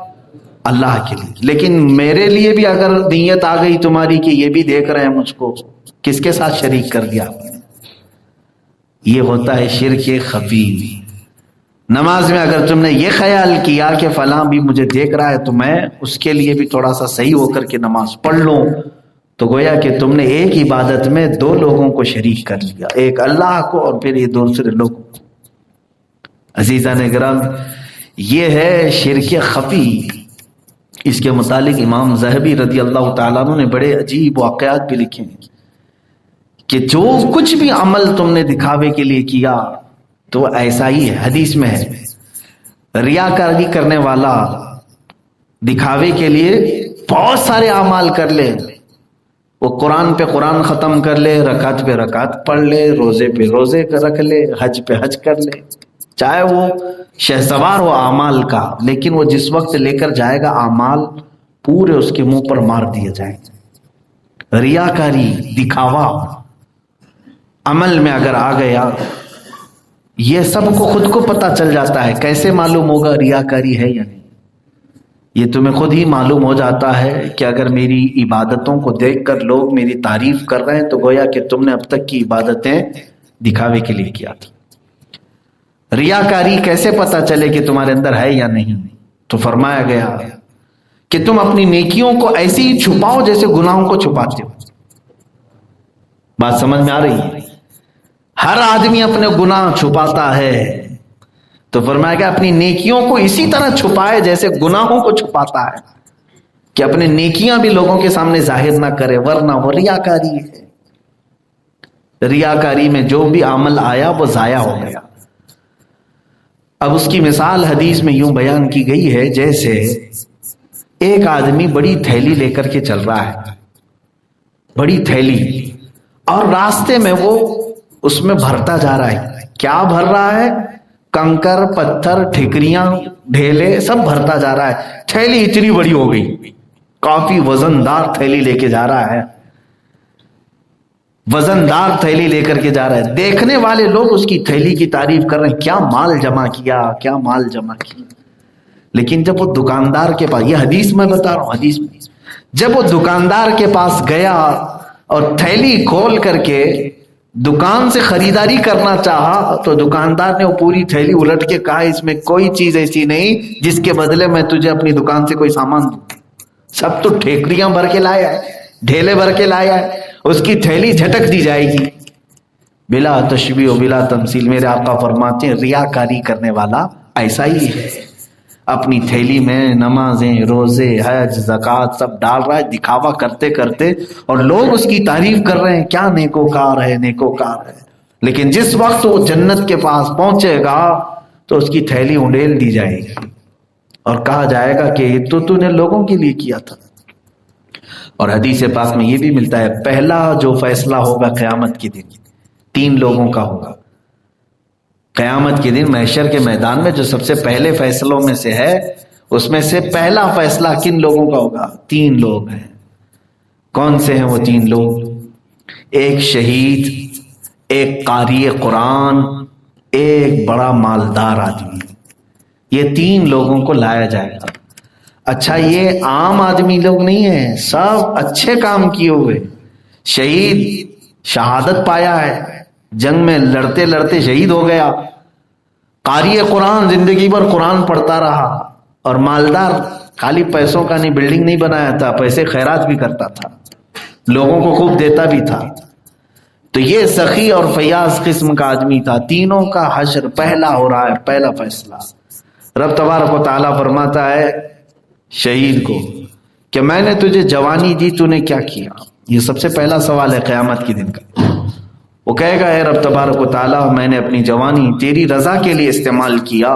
اللہ کے لیے، لیکن میرے لیے بھی اگر نیت آ گئی تمہاری کہ یہ بھی دیکھ رہے ہیں مجھ کو، کس کے ساتھ شریک کر دیا آپ نے؟ یہ ہوتا ہے شرک خفی۔ نماز میں اگر تم نے یہ خیال کیا کہ فلاں بھی مجھے دیکھ رہا ہے تو میں اس کے لیے بھی تھوڑا سا صحیح ہو کر کے نماز پڑھ لوں، تو گویا کہ تم نے ایک عبادت میں دو لوگوں کو شریک کر لیا، ایک اللہ کو اور پھر یہ دوسرے لوگوں کو۔ عزیزان گرامی، یہ ہے شرک خفی۔ اس کے متعلق امام ذہبی رضی اللہ تعالیٰ عنہ نے بڑے عجیب واقعات بھی لکھے ہیں کہ جو کچھ بھی عمل تم نے دکھاوے کے لیے کیا تو وہ ایسا ہی ہے۔ حدیث میں ہے ریاکاری کرنے والا دکھاوے کے لیے بہت سارے اعمال کر لے، وہ قرآن پہ قرآن ختم کر لے، رکعت پہ رکعت پڑھ لے، روزے پہ روزے رکھ لے، حج پہ حج کر لے، چاہے وہ شہسوار ہو اعمال کا، لیکن وہ جس وقت لے کر جائے گا اعمال پورے اس کے منہ پر مار دیے جائیں گے۔ ریاکاری، دکھاوا عمل میں اگر آ گیا، یہ سب کو خود کو پتہ چل جاتا ہے۔ کیسے معلوم ہوگا ریاکاری ہے یا نہیں؟ یہ تمہیں خود ہی معلوم ہو جاتا ہے کہ اگر میری عبادتوں کو دیکھ کر لوگ میری تعریف کر رہے ہیں تو گویا کہ تم نے اب تک کی عبادتیں دکھاوے کے لیے کیا تھی۔ ریاکاری کیسے پتہ چلے کہ تمہارے اندر ہے یا نہیں؟ تو فرمایا گیا کہ تم اپنی نیکیوں کو ایسے ہی چھپاؤ جیسے گناہوں کو چھپاتے ہو۔ بات سمجھ میں آ رہی ہے؟ ہر آدمی اپنے گناہ چھپاتا ہے، تو فرمایا کہ اپنی نیکیوں کو اسی طرح چھپائے جیسے گناہوں کو چھپاتا ہے، کہ اپنے نیکیاں بھی لوگوں کے سامنے ظاہر نہ کرے، ورنہ وہ ریاکاری ہے۔ ریاکاری میں جو بھی عمل آیا وہ ضائع ہو گیا۔ اب اس کی مثال حدیث میں یوں بیان کی گئی ہے جیسے ایک آدمی بڑی تھیلی لے کر کے چل رہا ہے، بڑی تھیلی، اور راستے میں وہ اس میں بھرتا جا رہا ہے. کیا بھر رہا ہے؟ کنکر، پتھر، ٹھیکریاں، ڈھیلے، سب بھرتا جا رہا ہے. تھیلی اتنی بڑی ہو گئی، کافی وزندار تھیلی لے کے جا رہا ہے، وزندار تھیلی لے کر کے جا رہا ہے. دیکھنے والے لوگ اس کی تھیلی کی تعریف کر رہے ہیں، کیا مال جمع کیا، کیا مال جمع کیا. لیکن جب وہ دکاندار کے پاس، یہ حدیث میں بتا رہا ہوں، حدیث میں جب وہ دکاندار کے پاس گیا اور تھیلی کھول کر کے دکان سے خریداری کرنا چاہا، تو دکاندار نے وہ پوری تھیلی الٹ کے کہا اس میں کوئی چیز ایسی نہیں جس کے بدلے میں تجھے اپنی دکان سے کوئی سامان دوں. سب تو ٹھیکریاں بھر کے لایا ہے، ڈھیلے بھر کے لایا ہے، اس کی تھیلی جھٹک دی جائے گی. بلا تشبیہ و بلا تمثیل میرے آقا فرماتے ہیں ریاکاری کرنے والا ایسا ہی ہے. اپنی تھیلی میں نمازیں، روزے، حج، زکوٰۃ سب ڈال رہا ہے، دکھاوا کرتے کرتے، اور لوگ اس کی تعریف کر رہے ہیں کیا نیکوکار ہے، نیکوکار ہے. لیکن جس وقت وہ جنت کے پاس پہنچے گا تو اس کی تھیلی انڈیل دی جائے گی اور کہا جائے گا کہ یہ تو نے لوگوں کے لیے کیا تھا. اور حدیث پاک میں یہ بھی ملتا ہے پہلا جو فیصلہ ہوگا قیامت کے دن 3 لوگوں کا ہوگا. قیامت کے دن محشر کے میدان میں جو سب سے پہلے فیصلوں میں سے ہے، اس میں سے پہلا فیصلہ کن لوگوں کا ہوگا؟ 3 لوگ ہیں. کون سے ہیں وہ 3 لوگ؟ ایک شہید، ایک قاری قرآن، ایک بڑا مالدار آدمی. یہ 3 لوگوں کو لایا جائے گا. اچھا یہ عام آدمی لوگ نہیں ہیں، سب اچھے کام کیے ہوئے. شہید شہادت پایا ہے، جنگ میں لڑتے لڑتے شہید ہو گیا. قاری قرآن زندگی بھر قرآن پڑھتا رہا. اور مالدار خالی پیسوں کا نہیں، بلڈنگ نہیں بنایا تھا، پیسے خیرات بھی کرتا تھا، لوگوں کو خوب دیتا بھی تھا. تو یہ سخی اور فیاض قسم کا آدمی تھا. تینوں کا حشر پہلا ہو رہا ہے، پہلا فیصلہ. رب تبارک و تعالیٰ فرماتا ہے شہید کو کہ میں نے تجھے جوانی دی، تو نے کیا کیا؟ یہ سب سے پہلا سوال ہے قیامت کے دن کا. وہ کہے گا اے رب تبارک و تعالیٰ میں نے اپنی جوانی تیری رضا کے لیے استعمال کیا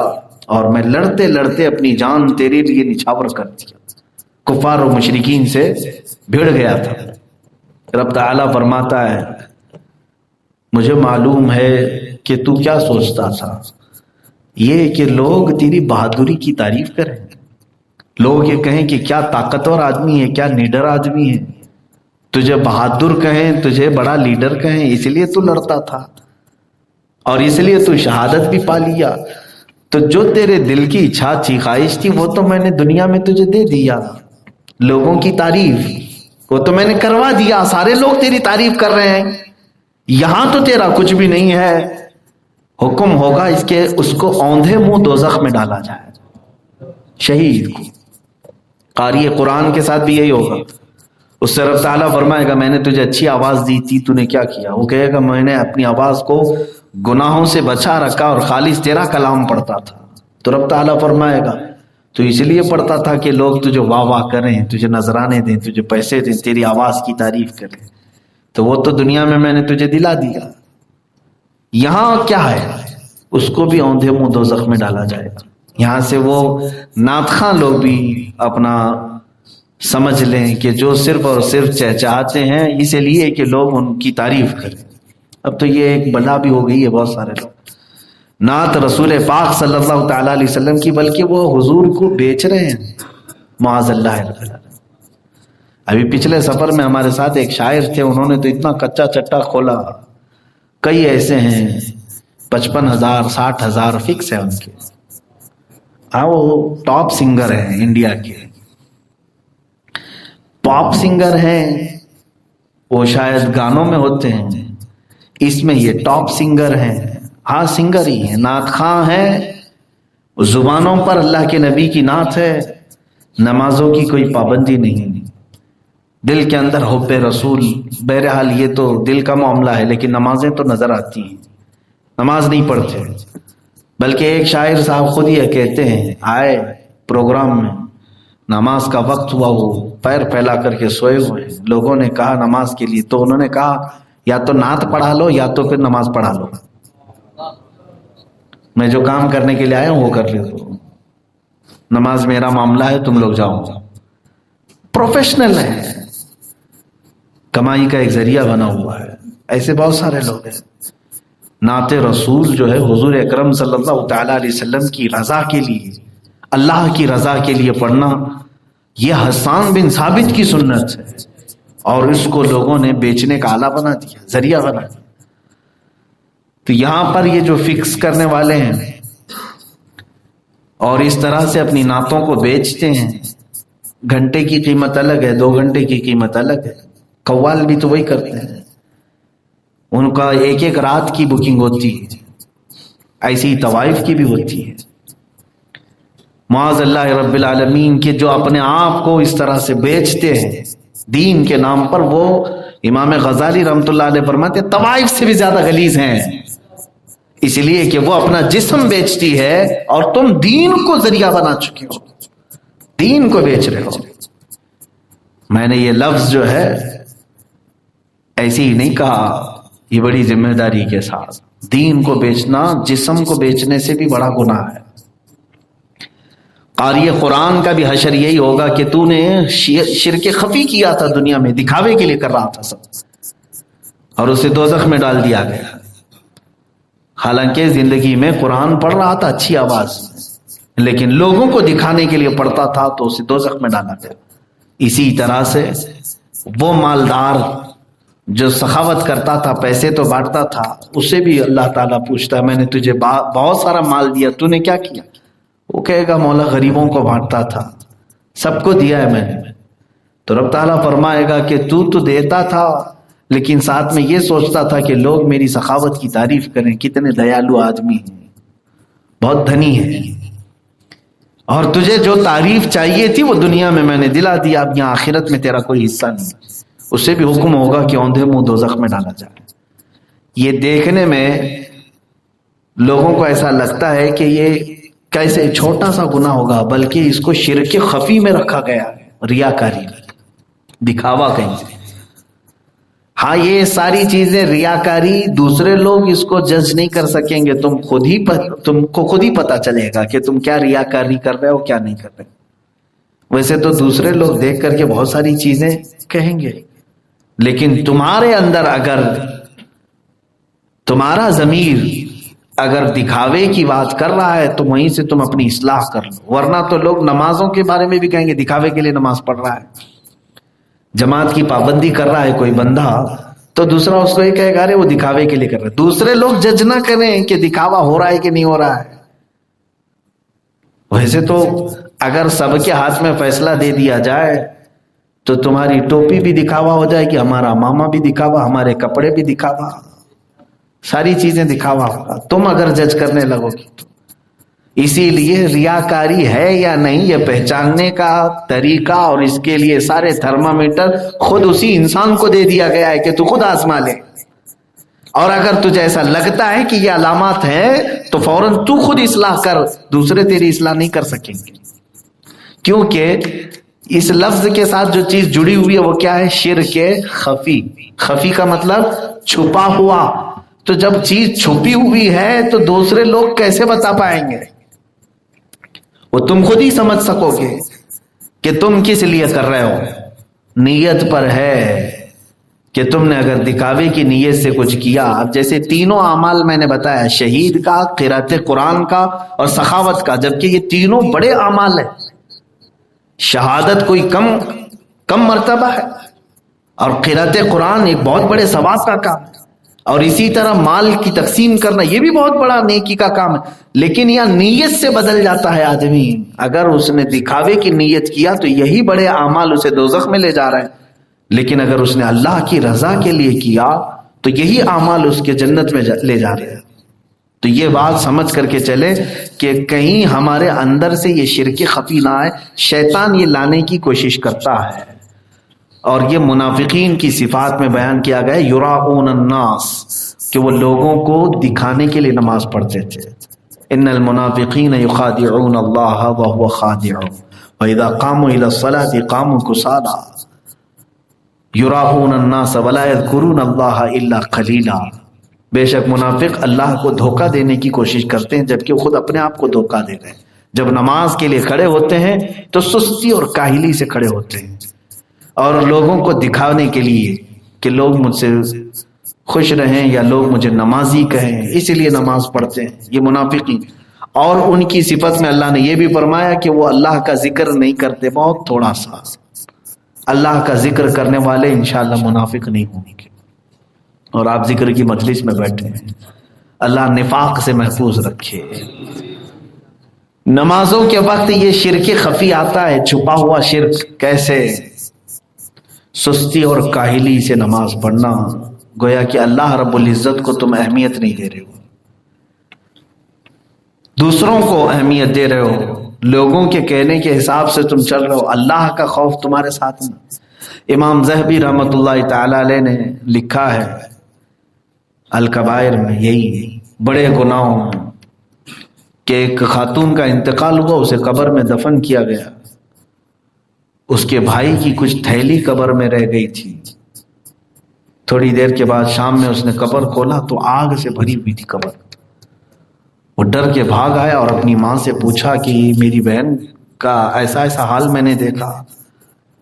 اور میں لڑتے لڑتے اپنی جان تیرے لیے نچھاور کر دیا، کفار و مشرکین سے بھیڑ گیا تھا. رب تعالیٰ فرماتا ہے مجھے معلوم ہے کہ تو کیا سوچتا تھا، یہ کہ لوگ تیری بہادری کی تعریف کریں، لوگ یہ کہیں کہ کیا طاقتور آدمی ہے، کیا نیڈر آدمی ہے، تجھے بہادر کہیں، تجھے بڑا لیڈر کہیں، اس لیے تو لڑتا تھا اور اس لیے تو شہادت بھی پا لیا. تو جو تیرے دل کی اچھا تھی، خواہش تھی، وہ تو میں نے دنیا میں تجھے دے دیا. لوگوں کی تعریف وہ تو میں نے کروا دیا، سارے لوگ تیری تعریف کر رہے ہیں، یہاں تو تیرا کچھ بھی نہیں ہے. حکم ہوگا اس کو اوندھے منہ دوزخ میں ڈالا جائے. شہید کو. قاری قرآن کے ساتھ بھی یہی ہوگا. اس سے رب تعالیٰ فرمائے گا میں نے تجھے اچھی آواز دی تھی، تو نے کیا کیا؟ وہ کہے گا میں نے اپنی آواز کو گناہوں سے بچا رکھا اور خالص تیرا کلام پڑھتا تھا. تو رب تعالیٰ فرمائے گا تو اس لیے پڑھتا تھا کہ لوگ تجھے واہ واہ کریں، تجھے نذرانے دیں، تجھے پیسے دیں، تیری آواز کی تعریف کریں. تو وہ تو دنیا میں نے تجھے دلا دیا. یہاں کیا ہے؟ اس کو بھی اوندھے منہ دوزخ میں ڈالا جائے گا. یہاں سے وہ ناطخواں لوگ بھی اپنا سمجھ لیں کہ جو صرف اور صرف چاہتے ہیں اس لیے کہ لوگ ان کی تعریف کریں. اب تو یہ ایک بلا بھی ہو گئی ہے، بہت سارے لوگ نعت رسول پاک صلی اللہ تعالیٰ علیہ وسلم کی بلکہ وہ حضور کو بیچ رہے ہیں، معاذ اللہ. ابھی پچھلے سفر میں ہمارے ساتھ ایک شاعر تھے، انہوں نے تو اتنا کچا چٹا کھولا. کئی ایسے ہیں 55,000 60,000 فکس ہے ان کے. وہ ٹاپ سنگر ہیں، انڈیا کے پاپ سنگر ہیں. وہ شاید گانوں میں ہوتے ہیں، اس میں یہ ٹاپ سنگر ہیں. ہاں سنگر ہی ہیں، نعت خواں ہیں. زبانوں پر اللہ کے نبی کی نعت ہے، نمازوں کی کوئی پابندی نہیں، دل کے اندر حب رسول. بہرحال یہ تو دل کا معاملہ ہے، لیکن نمازیں تو نظر آتی ہیں، نماز نہیں پڑھتے. بلکہ ایک شاعر صاحب خود یہ کہتے ہیں، آئے پروگرام میں، نماز کا وقت ہوا، وہ پیر پھیلا کر کے سوئے ہوئے. لوگوں نے کہا نماز کے لیے، تو انہوں نے کہا یا تو نعت پڑھا لو یا تو پھر نماز پڑھا لو. میں جو کام کرنے کے لیے آیا ہوں وہ کر لے دو، نماز میرا معاملہ ہے، تم لوگ جاؤ. پروفیشنل ہے، کمائی کا ایک ذریعہ بنا ہوا ہے. ایسے بہت سارے لوگ ہیں. نعت رسول جو ہے حضور اکرم صلی اللہ تعالیٰ علیہ وسلم کی رضا کے لیے، اللہ کی رضا کے لیے پڑھنا، یہ حسان بن ثابت کی سنت ہے، اور اس کو لوگوں نے بیچنے کا آلہ بنا دیا، ذریعہ بنا دیا۔ تو یہاں پر یہ جو فکس کرنے والے ہیں اور اس طرح سے اپنی نعتوں کو بیچتے ہیں، گھنٹے کی قیمت الگ ہے، 2 گھنٹے کی قیمت الگ ہے، قوال بھی تو وہی کرتے ہیں، ان کا ایک ایک رات کی بکنگ ہوتی ہے، ایسی طوائف کی بھی ہوتی ہے۔ معاذ اللہ رب العالمین کے جو اپنے آپ کو اس طرح سے بیچتے ہیں دین کے نام پر، وہ امام غزالی رحمۃ اللہ علیہ فرماتے ہیں طوائف سے بھی زیادہ غلیظ ہیں، اس لیے کہ وہ اپنا جسم بیچتی ہے اور تم دین کو ذریعہ بنا چکے ہو، دین کو بیچ رہے ہو۔ میں نے یہ لفظ جو ہے ایسے ہی نہیں کہا، یہ بڑی ذمہ داری کے ساتھ، دین کو بیچنا جسم کو بیچنے سے بھی بڑا گناہ ہے۔ قاری قرآن کا بھی حشر یہی ہوگا کہ تو نے شرک خفی کیا تھا، دنیا میں دکھاوے کے لیے کر رہا تھا سب، اور اسے دوزخ میں ڈال دیا گیا، حالانکہ زندگی میں قرآن پڑھ رہا تھا اچھی آواز میں، لیکن لوگوں کو دکھانے کے لیے پڑھتا تھا تو اسے دوزخ میں ڈالا گیا۔ اسی طرح سے وہ مالدار جو سخاوت کرتا تھا، پیسے تو بانٹتا تھا، اسے بھی اللہ تعالیٰ پوچھتا ہے میں نے تجھے بہت سارا مال دیا، تو نے کیا کیا؟ وہ کہے گا مولا غریبوں کو بانٹتا تھا، سب کو دیا ہے میں نے۔ تو رب تعالیٰ فرمائے گا کہ تو دیتا تھا، لیکن ساتھ میں یہ سوچتا تھا کہ لوگ میری سخاوت کی تعریف کریں، کتنے دیالو آدمی ہیں، بہت دھنی ہیں، اور تجھے جو تعریف چاہیے تھی وہ دنیا میں نے دلا دیا، اب یہاں آخرت میں تیرا کوئی حصہ نہیں۔ اسے بھی حکم ہوگا کہ اوندھے منہ دوزخ میں ڈالا جائے۔ یہ دیکھنے میں لوگوں کو ایسا لگتا ہے کہ یہ کیسے چھوٹا سا گناہ ہوگا، بلکہ اس کو شرک خفی میں رکھا گیا ہے، ریاکاری، دکھاوا کہیں سے۔ ہاں یہ ساری چیزیں ریاکاری، دوسرے لوگ اس کو جج نہیں کر سکیں گے، تم کو خود ہی پتا چلے گا کہ تم کیا ریاکاری کر رہے ہو کیا نہیں کر رہے۔ ویسے تو دوسرے لوگ دیکھ کر کے بہت ساری چیزیں کہیں گے، لیکن تمہارے اندر اگر تمہارا ضمیر اگر دکھاوے کی بات کر رہا ہے تو وہیں سے تم اپنی اصلاح کر لو، ورنہ تو لوگ نمازوں کے بارے میں بھی کہیں گے دکھاوے کے لیے نماز پڑھ رہا ہے، جماعت کی پابندی کر رہا ہے کوئی بندہ، تو دوسرا اس کو یہ کہے گا ارے وہ دکھاوے کے لیے کر رہا ہے۔ دوسرے لوگ جج نہ کریں کہ دکھاوا ہو رہا ہے کہ نہیں ہو رہا ہے۔ ویسے تو اگر سب کے ہاتھ میں فیصلہ دے دیا جائے تو تمہاری ٹوپی بھی دکھاوا ہو جائے گی، ہمارا ماما بھی دکھاوا، ہمارے کپڑے بھی دکھاوا، ساری چیزیں دکھاوا ہوگا تم اگر جج کرنے لگو گی تو۔ اسی لیے ریاکاری ہے یا نہیں یہ پہچاننے کا طریقہ، اور اس کے لیے سارے تھرمامیٹر خود اسی انسان کو دے دیا گیا ہے کہ تو خود آزما لے، اور اگر تجھے ایسا لگتا ہے کہ یہ علامات ہیں تو فوراً تو خود اصلاح کر، دوسرے تیری اصلاح نہیں کر سکیں گے، کیونکہ اس لفظ کے ساتھ جو چیز جڑی ہوئی ہے وہ کیا ہے؟ شرک خفی۔ خفی کا مطلب چھپا ہوا، تو جب چیز چھپی ہوئی ہے تو دوسرے لوگ کیسے بتا پائیں گے؟ وہ تم خود ہی سمجھ سکو گے کہ تم کس لیے کر رہے ہو۔ نیت پر ہے کہ تم نے اگر دکھاوے کی نیت سے کچھ کیا، اب جیسے تینوں اعمال میں نے بتایا، شہید کا، قرأت قرآن کا اور سخاوت کا، جبکہ یہ تینوں بڑے اعمال ہیں، شہادت کوئی کم مرتبہ ہے، اور قرأت قرآن ایک بہت بڑے ثواب کا کام ہے، اور اسی طرح مال کی تقسیم کرنا یہ بھی بہت بڑا نیکی کا کام ہے۔ لیکن یہاں نیت سے بدل جاتا ہے آدمی، اگر اس نے دکھاوے کی نیت کیا تو یہی بڑے اعمال اسے دوزخ میں لے جا رہے ہیں، لیکن اگر اس نے اللہ کی رضا کے لیے کیا تو یہی اعمال اس کے جنت میں لے جا رہے ہیں۔ تو یہ بات سمجھ کر کے چلے کہ کہیں ہمارے اندر سے یہ شرک خفی نہ آئے، شیطان یہ لانے کی کوشش کرتا ہے، اور یہ منافقین کی صفات میں بیان کیا گیا، یراؤن الناس، کہ وہ لوگوں کو دکھانے کے لیے نماز پڑھتے تھے۔ ان المنافقین یخادعون اللہ وهو خادعهم واذا قاموا الى الصلاة قاموا كسالى یراؤن الناس ولا یذکرون اللہ الا قلیلا۔ بے شک منافق اللہ کو دھوکہ دینے کی کوشش کرتے ہیں جبکہ وہ خود اپنے آپ کو دھوکہ دے رہے ہیں۔ جب نماز کے لیے کھڑے ہوتے ہیں تو سستی اور کاہلی سے کھڑے ہوتے ہیں، اور لوگوں کو دکھانے کے لیے کہ لوگ مجھ سے خوش رہیں یا لوگ مجھے نمازی کہیں اسی لیے نماز پڑھتے ہیں، یہ منافقین۔ اور ان کی صفت میں اللہ نے یہ بھی فرمایا کہ وہ اللہ کا ذکر نہیں کرتے، بہت تھوڑا سا اللہ کا ذکر کرنے والے انشاءاللہ منافق نہیں ہوں گے۔ اور آپ ذکر کی مجلس میں بیٹھے ہیں، اللہ نفاق سے محفوظ رکھے۔ نمازوں کے وقت یہ شرک خفی آتا ہے، چھپا ہوا شرک۔ کیسے؟ سستی اور کاہلی سے نماز پڑھنا، گویا کہ اللہ رب العزت کو تم اہمیت نہیں دے رہے ہو، دوسروں کو اہمیت دے رہے ہو، لوگوں کے کہنے کے حساب سے تم چل رہے ہو، اللہ کا خوف تمہارے ساتھ میں۔ امام ذہبی رحمۃ اللہ تعالی علیہ نے لکھا ہے الکبائر میں، یہی بڑے گناہوں کہ ایک خاتون کا انتقال ہوا، اسے قبر میں دفن کیا گیا، اس کے بھائی کی کچھ تھیلی قبر میں رہ گئی تھی، تھوڑی دیر کے بعد شام میں اس نے قبر کھولا تو آگ سے بھری ہوئی تھی قبر۔ وہ ڈر کے بھاگ آیا اور اپنی ماں سے پوچھا کہ میری بہن کا ایسا ایسا حال میں نے دیکھا،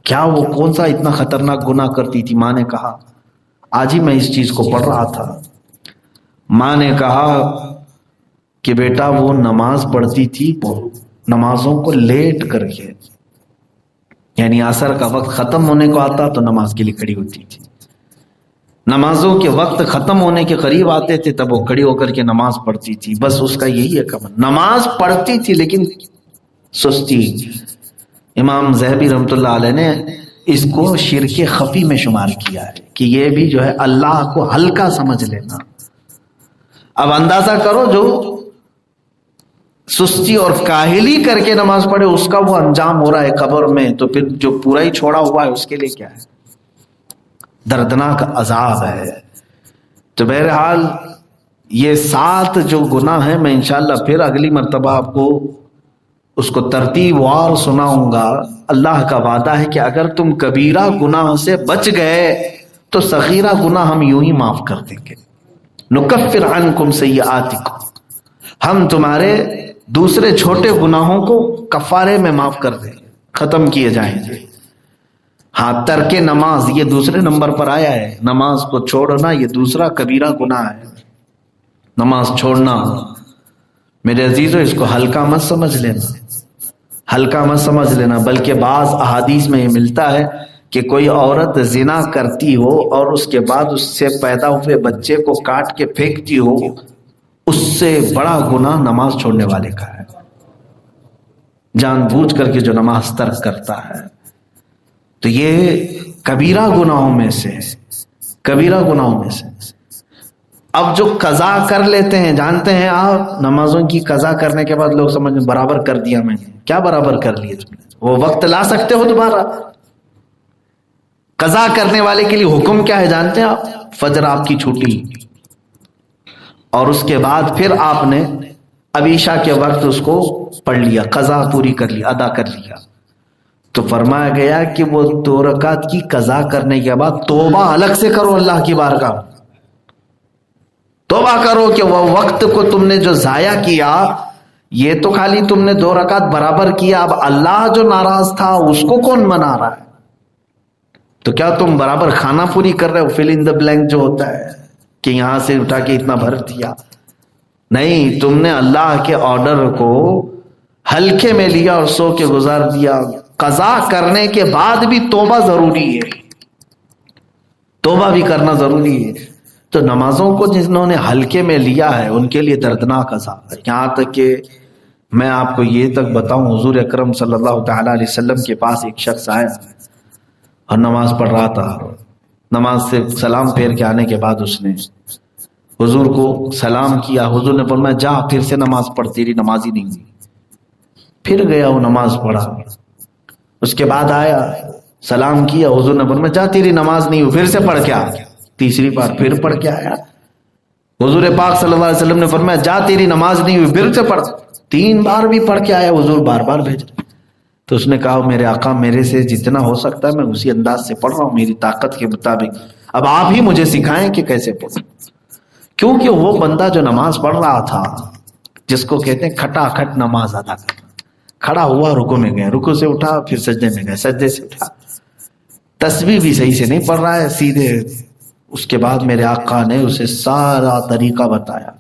کیا وہ کون سا اتنا خطرناک گناہ کرتی تھی؟ ماں نے کہا آج ہی میں اس چیز کو پڑھ رہا تھا۔ ماں نے کہا کہ بیٹا وہ نماز پڑھتی تھی، نمازوں کو لیٹ کر کے، یعنی عصر کا وقت ختم ہونے کو آتا تو نماز کے لیے کھڑی ہوتی تھی، نمازوں کے وقت ختم ہونے کے قریب آتے تھے تب وہ کھڑی ہو کر کے نماز پڑھتی تھی، بس اس کا یہی ہے کمل، نماز پڑھتی تھی لیکن سستی۔ امام ذہبی رحمۃ اللہ علیہ نے اس کو شرک خفی میں شمار کیا ہے کہ یہ بھی جو ہے اللہ کو ہلکا سمجھ لینا۔ اب اندازہ کرو جو سستی اور کاہلی کر کے نماز پڑھے اس کا وہ انجام ہو رہا ہے قبر میں، تو پھر جو پورا ہی چھوڑا ہوا ہے اس کے لیے کیا ہے؟ دردناک عذاب ہے۔ تو بہرحال یہ 7 جو گناہ ہیں میں انشاءاللہ پھر اگلی مرتبہ آپ کو اس کو ترتیب وار سناؤں گا۔ اللہ کا وعدہ ہے کہ اگر تم کبیرہ گناہ سے بچ گئے تو صغیرہ گناہ ہم یوں ہی معاف کر دیں گے۔ نکفر عنکم سیئاتکم، ہم تمہارے دوسرے چھوٹے گناہوں کو کفارے میں معاف کر دیں، ختم کیے جائیں گے۔ ہاں، ترک نماز یہ دوسرے نمبر پر آیا ہے، نماز کو چھوڑنا یہ دوسرا کبیرہ گناہ ہے۔ نماز چھوڑنا میرے عزیزو اس کو ہلکا مت سمجھ لینا، ہلکا مت سمجھ لینا، بلکہ بعض احادیث میں یہ ملتا ہے کہ کوئی عورت زنا کرتی ہو اور اس کے بعد اس سے پیدا ہوئے بچے کو کاٹ کے پھینکتی ہو، اس سے بڑا گناہ نماز چھوڑنے والے کا ہے، جان بوجھ کر کے جو نماز ترک کرتا ہے۔ تو یہ کبیرہ گناہوں میں سے، کبیرہ گناہوں میں سے۔ اب جو قضا کر لیتے ہیں، جانتے ہیں آپ نمازوں کی قضا کرنے کے بعد لوگ سمجھ برابر کر دیا میں نے، کیا برابر کر لیے تم نے؟ وہ وقت لا سکتے ہو دوبارہ؟ قضا کرنے والے کے لیے حکم کیا ہے جانتے ہیں آپ؟ فجر آپ کی چھوٹی اور اس کے بعد پھر آپ نے اب عشاء کے وقت اس کو پڑھ لیا، قضا پوری کر لی، ادا کر لیا، تو فرمایا گیا کہ وہ 2 رکعت کی قضا کرنے کے بعد توبہ الگ سے کرو اللہ کی بارگاہ، توبہ کرو کہ وہ وقت کو تم نے جو ضائع کیا، یہ تو خالی تم نے 2 رکعت برابر کیا، اب اللہ جو ناراض تھا اس کو کون منا رہا ہے؟ تو کیا تم برابر کھانا پوری کر رہے ہو؟ فل ان دا بلینک جو ہوتا ہے کہ یہاں سے اٹھا کے اتنا بھر دیا، نہیں، تم نے اللہ کے آرڈر کو ہلکے میں لیا اور سو کے گزار دیا۔ قضا کرنے کے بعد بھی توبہ ضروری ہے، توبہ بھی کرنا ضروری ہے۔ تو نمازوں کو جنہوں نے ہلکے میں لیا ہے ان کے لیے دردناک عذاب ہے۔ یہاں تک کہ میں آپ کو یہ تک بتاؤں، حضور اکرم صلی اللہ تعالی علیہ وسلم کے پاس ایک شخص آیا اور نماز پڑھ رہا تھا، نماز سے سلام پھیر کے آنے کے بعد اس نے حضور کو سلام کیا، حضور نے فرمایا جا پھر سے نماز پڑھ، تیری نماز ہی نہیں ہوئی۔ پھر گیا وہ نماز پڑھا، اس کے بعد آیا سلام کیا، حضور نے فرمایا جا تیری نماز نہیں ہوئی، پھر سے پڑھ کے آ۔ تیسری بار پھر پڑھ کے آیا، حضور پاک صلی اللہ علیہ وسلم نے فرمایا جا تیری نماز نہیں ہوئی، پھر سے پڑھ۔ 3 بار بھی پڑھ کے آیا، حضور بار بار بھیج رہے۔ تو اس نے کہا میرے آقا میرے سے جتنا ہو سکتا ہے میں اسی انداز سے پڑھ رہا ہوں، میری طاقت کے مطابق، اب آپ ہی مجھے سکھائیں کہ کیسے پڑھوں۔ کیونکہ وہ بندہ جو نماز پڑھ رہا تھا، جس کو کہتے ہیں کھٹا کھٹ نماز ادا کرنا، کھڑا ہوا رکوع میں گئے، رکوع سے اٹھا پھر سجدے میں گئے، سجدے سے اٹھا، تسبیح بھی صحیح سے نہیں پڑھ رہا ہے، سیدھے اس کے بعد میرے آقا نے اسے سارا طریقہ بتایا.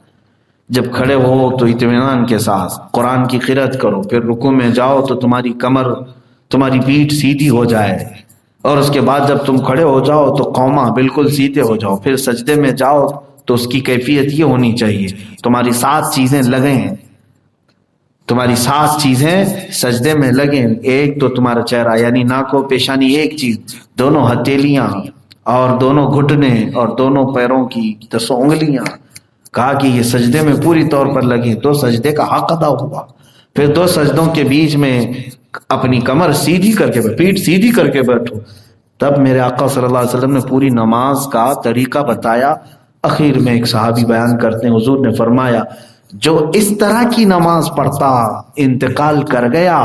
جب کھڑے ہو تو اطمینان کے ساتھ قرآن کی قرأت کرو، پھر رکوع میں جاؤ تو تمہاری کمر، تمہاری پیٹھ سیدھی ہو جائے، اور اس کے بعد جب تم کھڑے ہو جاؤ تو قوما بالکل سیدھے ہو جاؤ. پھر سجدے میں جاؤ تو اس کی کیفیت یہ ہونی چاہیے تمہاری 7 چیزیں لگیں، تمہاری 7 چیزیں سجدے میں لگیں. ایک تو تمہارا چہرہ یعنی ناک و پیشانی ایک چیز، دونوں ہتھیلیاں اور دونوں گھٹنے اور دونوں پیروں کی 10 انگلیاں. کہا کہ یہ سجدے میں پوری طور پر لگیں تو سجدے کا حق ادا ہوا. پھر 2 سجدوں کے بیچ میں اپنی کمر سیدھی کر کے، پیٹھ سیدھی کر کے بیٹھو. تب میرے آقا صلی اللہ علیہ وسلم نے پوری نماز کا طریقہ بتایا. اخیر میں ایک صحابی بیان کرتے ہیں حضور نے فرمایا جو اس طرح کی نماز پڑھتا انتقال کر گیا.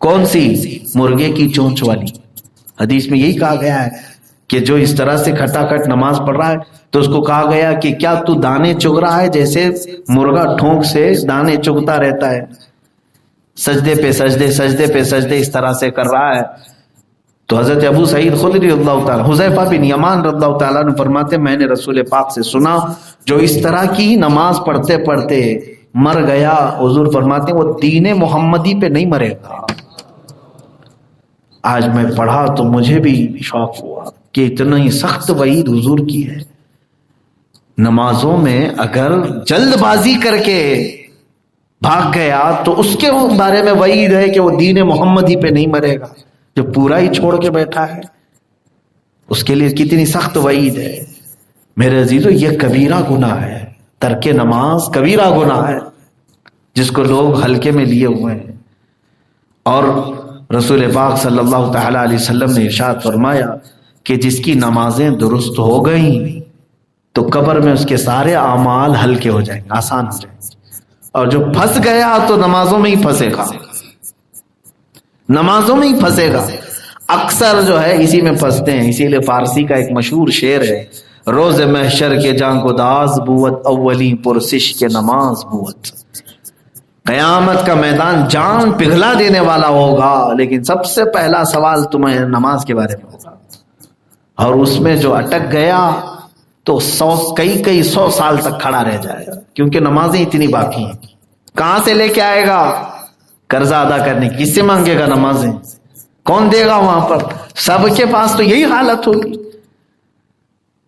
کون سی؟ مرغے کی چونچ والی. حدیث میں یہی کہا گیا ہے کہ جو اس طرح سے کھٹا کھٹ نماز پڑھ رہا ہے تو اس کو کہا گیا کہ کیا تو دانے چگ رہا ہے جیسے مرغا ٹھونک سے دانے چگتا رہتا ہے، سجدے پہ سجدے سجدے پہ سجدے اس طرح سے کر رہا ہے. تو حضرت ابو سعید خدری رضی اللہ تعالیٰ، حذیفہ بن یمان رضی اللہ تعالیٰ نے فرماتے میں نے رسول پاک سے سنا جو اس طرح کی نماز پڑھتے پڑھتے مر گیا، حضور فرماتے وہ دین محمدی پہ نہیں مرے گا. آج میں پڑھا تو مجھے بھی شوق ہوا کہ اتنا ہی سخت وعید حضور کی ہے. نمازوں میں اگر جلد بازی کر کے بھاگ گیا تو اس کے بارے میں وعید ہے کہ وہ دین محمدی پہ نہیں مرے گا. جو پورا ہی چھوڑ کے بیٹھا ہے اس کے لیے کتنی سخت وعید ہے. میرے عزیزو یہ کبیرہ گناہ ہے، ترک نماز کبیرہ گناہ ہے جس کو لوگ ہلکے میں لیے ہوئے ہیں. اور رسول پاک صلی اللہ تعالی علیہ وسلم نے ارشاد فرمایا کہ جس کی نمازیں درست ہو گئیں تو قبر میں اس کے سارے اعمال ہلکے ہو جائیں گے، آسان ہو جائیں گے. اور جو پھنس گیا تو نمازوں میں ہی پھنسے گا، نمازوں میں ہی پھنسے گا. اکثر جو ہے اسی میں پھنستے ہیں. اسی لیے فارسی کا ایک مشہور شعر ہے روز محشر کے جان کو داز بوت اولی پرسش کے نماز بوت. قیامت کا میدان جان پگھلا دینے والا ہوگا لیکن سب سے پہلا سوال تمہیں نماز کے بارے میں ہوگا. اور اس میں جو اٹک گیا تو کئی 100 سال تک کھڑا رہ جائے گا کیونکہ نمازیں اتنی باقی ہیں. کہاں سے لے کے آئے گا؟ قرضہ ادا کرنے کس سے مانگے گا؟ نمازیں کون دے گا وہاں پر؟ سب کے پاس تو یہی حالت ہوگی.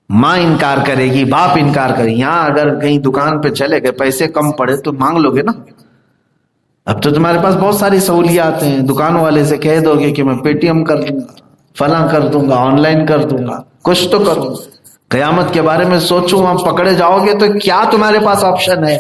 ماں انکار کرے گی، باپ انکار کرے گی. یہاں اگر کہیں دکان پہ چلے گئے پیسے کم پڑے تو مانگ لو گے نا. اب تو تمہارے پاس بہت ساری سہولیات ہیں، دکان والے سے کہہ دو گے کہ میں پے ٹی ایم کر دوں گا، فلاں کر دوں گا، آن لائن کر دوں گا، کچھ تو کروں. قیامت کے بارے میں سوچو، وہاں پکڑے جاؤ گے تو کیا تمہارے پاس آپشن ہے؟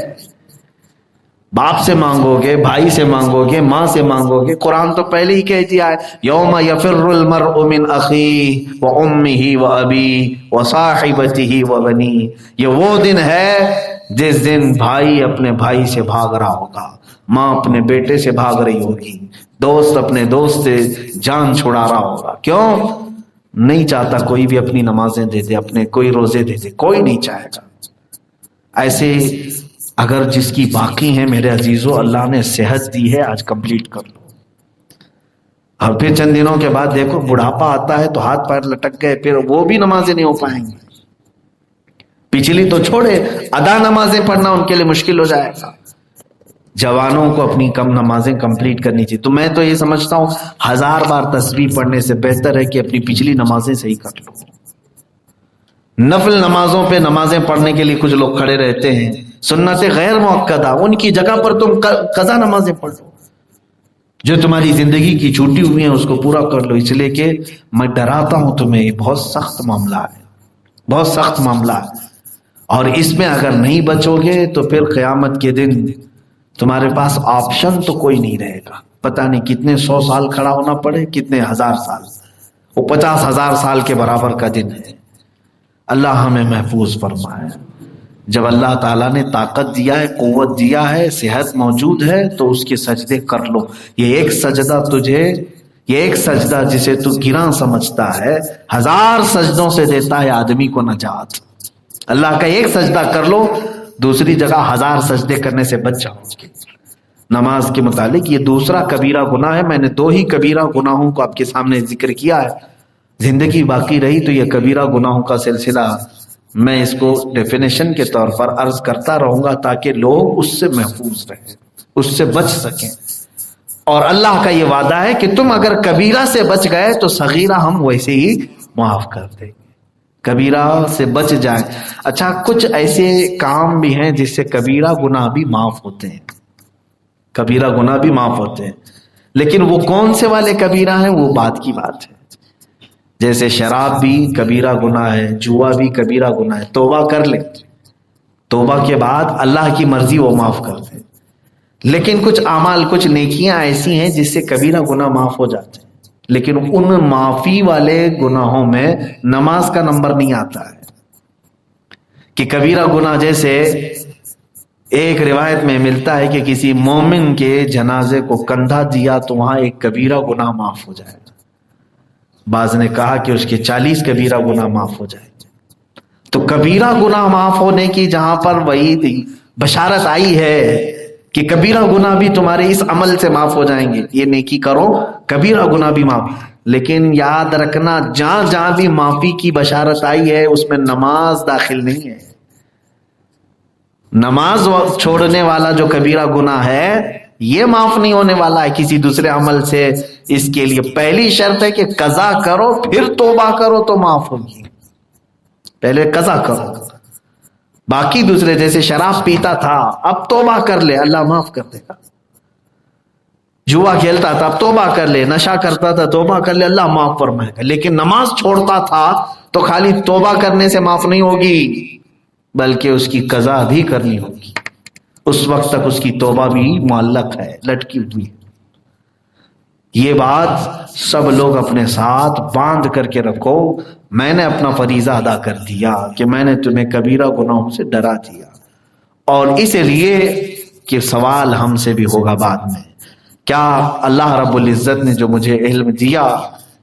باپ سے مانگو گے، بھائی سے مانگو گے، ماں سے مانگو گے. قرآن تو پہلے ہی کہہ دیا ہے یوم یفر المرء من اخیہ وامہ وابیہ وصاحبتہ وبنیہ. یہ وہ دن ہے جس دن بھائی اپنے بھائی سے بھاگ رہا ہوگا، ماں اپنے بیٹے سے بھاگ رہی ہوگی، دوست اپنے دوست سے جان چھڑا رہا ہوگا. کیوں؟ نہیں چاہتا کوئی بھی اپنی نمازیں دے دے، اپنے کوئی روزے دے دے، کوئی نہیں چاہے گا. ایسے اگر جس کی باقی ہیں میرے عزیزو، اللہ نے صحت دی ہے آج کمپلیٹ کر لو. اور پھر چند دنوں کے بعد دیکھو بڑھاپا آتا ہے تو ہاتھ پیر لٹک گئے، پھر وہ بھی نمازیں نہیں ہو پائیں گی. پچھلی تو چھوڑے، ادا نمازیں پڑھنا ان کے لیے مشکل ہو جائے گا. جوانوں کو اپنی کم نمازیں کمپلیٹ کرنی چاہیے. تو میں تو یہ سمجھتا ہوں 1000 بار تسبیح پڑھنے سے بہتر ہے کہ اپنی پچھلی نمازیں صحیح کر لو. نفل نمازوں پہ نمازیں پڑھنے کے لیے کچھ لوگ کھڑے رہتے ہیں، سنت غیر مؤکدہ، ان کی جگہ پر تم قضا نمازیں پڑھ لو. جو تمہاری زندگی کی چھوٹی ہوئی ہیں اس کو پورا کر لو. اس لیے کہ میں ڈراتا ہوں تمہیں، یہ بہت سخت معاملہ ہے، بہت سخت معاملہ ہے. اور اس میں اگر نہیں بچو گے تو پھر قیامت کے دن تمہارے پاس آپشن تو کوئی نہیں رہے گا. پتہ نہیں کتنے 100 سال کھڑا ہونا پڑے، کتنے 1000 سال، وہ 50,000 سال کے برابر کا دن ہے. اللہ ہمیں محفوظ فرمائے. جب اللہ تعالیٰ نے طاقت دیا ہے، قوت دیا ہے، صحت موجود ہے تو اس کے سجدے کر لو. یہ ایک سجدہ جسے تو گراں سمجھتا ہے 1000 سجدوں سے دیتا ہے آدمی کو نجات. اللہ کا ایک سجدہ کر لو، دوسری جگہ 1000 سجدے کرنے سے بچ جاؤ. نماز کے متعلق یہ دوسرا کبیرہ گناہ ہے. میں نے 2 ہی کبیرہ گناہوں کو آپ کے سامنے ذکر کیا ہے. زندگی باقی رہی تو یہ کبیرہ گناہوں کا سلسلہ میں اس کو ڈیفینیشن کے طور پر عرض کرتا رہوں گا تاکہ لوگ اس سے محفوظ رہیں، اس سے بچ سکیں. اور اللہ کا یہ وعدہ ہے کہ تم اگر کبیرہ سے بچ گئے تو صغیرہ ہم ویسے ہی معاف کر دیں گے. کبیرہ سے بچ جائیں. اچھا، کچھ ایسے کام بھی ہیں جس سے کبیرہ گناہ بھی معاف ہوتے ہیں، کبیرہ گناہ بھی معاف ہوتے ہیں، لیکن وہ کون سے والے کبیرہ ہیں وہ بات کی بات ہے. جیسے شراب بھی کبیرہ گناہ ہے، جوا بھی کبیرہ گناہ ہے. توبہ کر لیں، توبہ کے بعد اللہ کی مرضی وہ معاف کر دے. لیکن کچھ اعمال، کچھ نیکیاں ایسی ہیں جس سے کبیرہ گناہ معاف ہو جاتے ہیں، لیکن ان معافی والے گناہوں میں نماز کا نمبر نہیں آتا ہے. کہ کبیرہ گناہ جیسے ایک روایت میں ملتا ہے کہ کسی مومن کے جنازے کو کندھا دیا تو وہاں ایک کبیرہ گناہ معاف ہو جائے. بعض نے کہا کہ اس کے 40 کبیرہ گناہ معاف ہو جائے. تو کبیرہ گناہ معاف ہونے کی جہاں پر وعید بشارت آئی ہے کہ کبیرہ گناہ بھی تمہارے اس عمل سے معاف ہو جائیں گے، یہ نیکی کرو کبیرہ گناہ بھی معاف. لیکن یاد رکھنا جہاں جہاں بھی معافی کی بشارت آئی ہے اس میں نماز داخل نہیں ہے. نماز چھوڑنے والا جو کبیرہ گناہ ہے یہ معاف نہیں ہونے والا ہے کسی دوسرے عمل سے. اس کے لیے پہلی شرط ہے کہ قضا کرو پھر توبہ کرو تو معاف ہوگی. پہلے قضا کرو، باقی دوسرے جیسے شراب پیتا تھا اب توبہ کر لے اللہ معاف کر دے گا. جوا کھیلتا تھا اب توبہ کر لے، نشہ کرتا تھا توبہ کر لے اللہ معاف فرمائے گا. لیکن نماز چھوڑتا تھا تو خالی توبہ کرنے سے معاف نہیں ہوگی بلکہ اس کی قضا بھی کرنی ہوگی. اس وقت تک اس کی توبہ بھی معلق ہے، لٹکی ہوئی ہے. یہ بات سب لوگ اپنے ساتھ باندھ کر کے رکھو. میں نے اپنا فریضہ ادا کر دیا کہ میں نے تمہیں کبیرہ گناہوں سے ڈرا دیا، اور اس لیے کہ سوال ہم سے بھی ہوگا بعد میں. کیا اللہ رب العزت نے جو مجھے علم دیا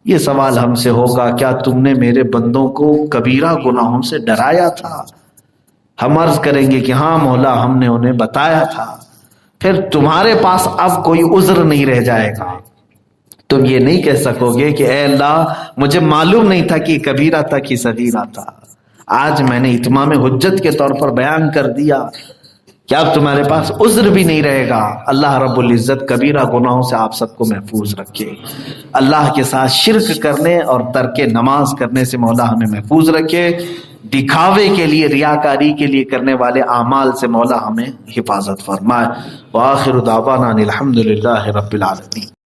یہ سوال ہم سے ہوگا، کیا تم نے میرے بندوں کو کبیرہ گناہوں سے ڈرایا تھا؟ ہم عرض کریں گے کہ ہاں مولا ہم نے انہیں بتایا تھا. پھر تمہارے پاس اب کوئی عذر نہیں رہ جائے گا. تم یہ نہیں کہہ سکو گے کہ اے اللہ مجھے معلوم نہیں تھا کہ کبیرہ تھا کہ صغیرہ تھا، آج میں نے اتمام حجت کے طور پر بیان کر دیا. کیا اب تمہارے پاس عذر بھی نہیں رہے گا؟ اللہ رب العزت کبیرہ گناہوں سے آپ سب کو محفوظ رکھے. اللہ کے ساتھ شرک کرنے اور ترک نماز کرنے سے مولا ہمیں محفوظ رکھے. دکھاوے کے لیے، ریاکاری کے لیے کرنے والے اعمال سے مولا ہمیں حفاظت فرمائے. وآخر دعوانا الحمد للہ رب العالمین.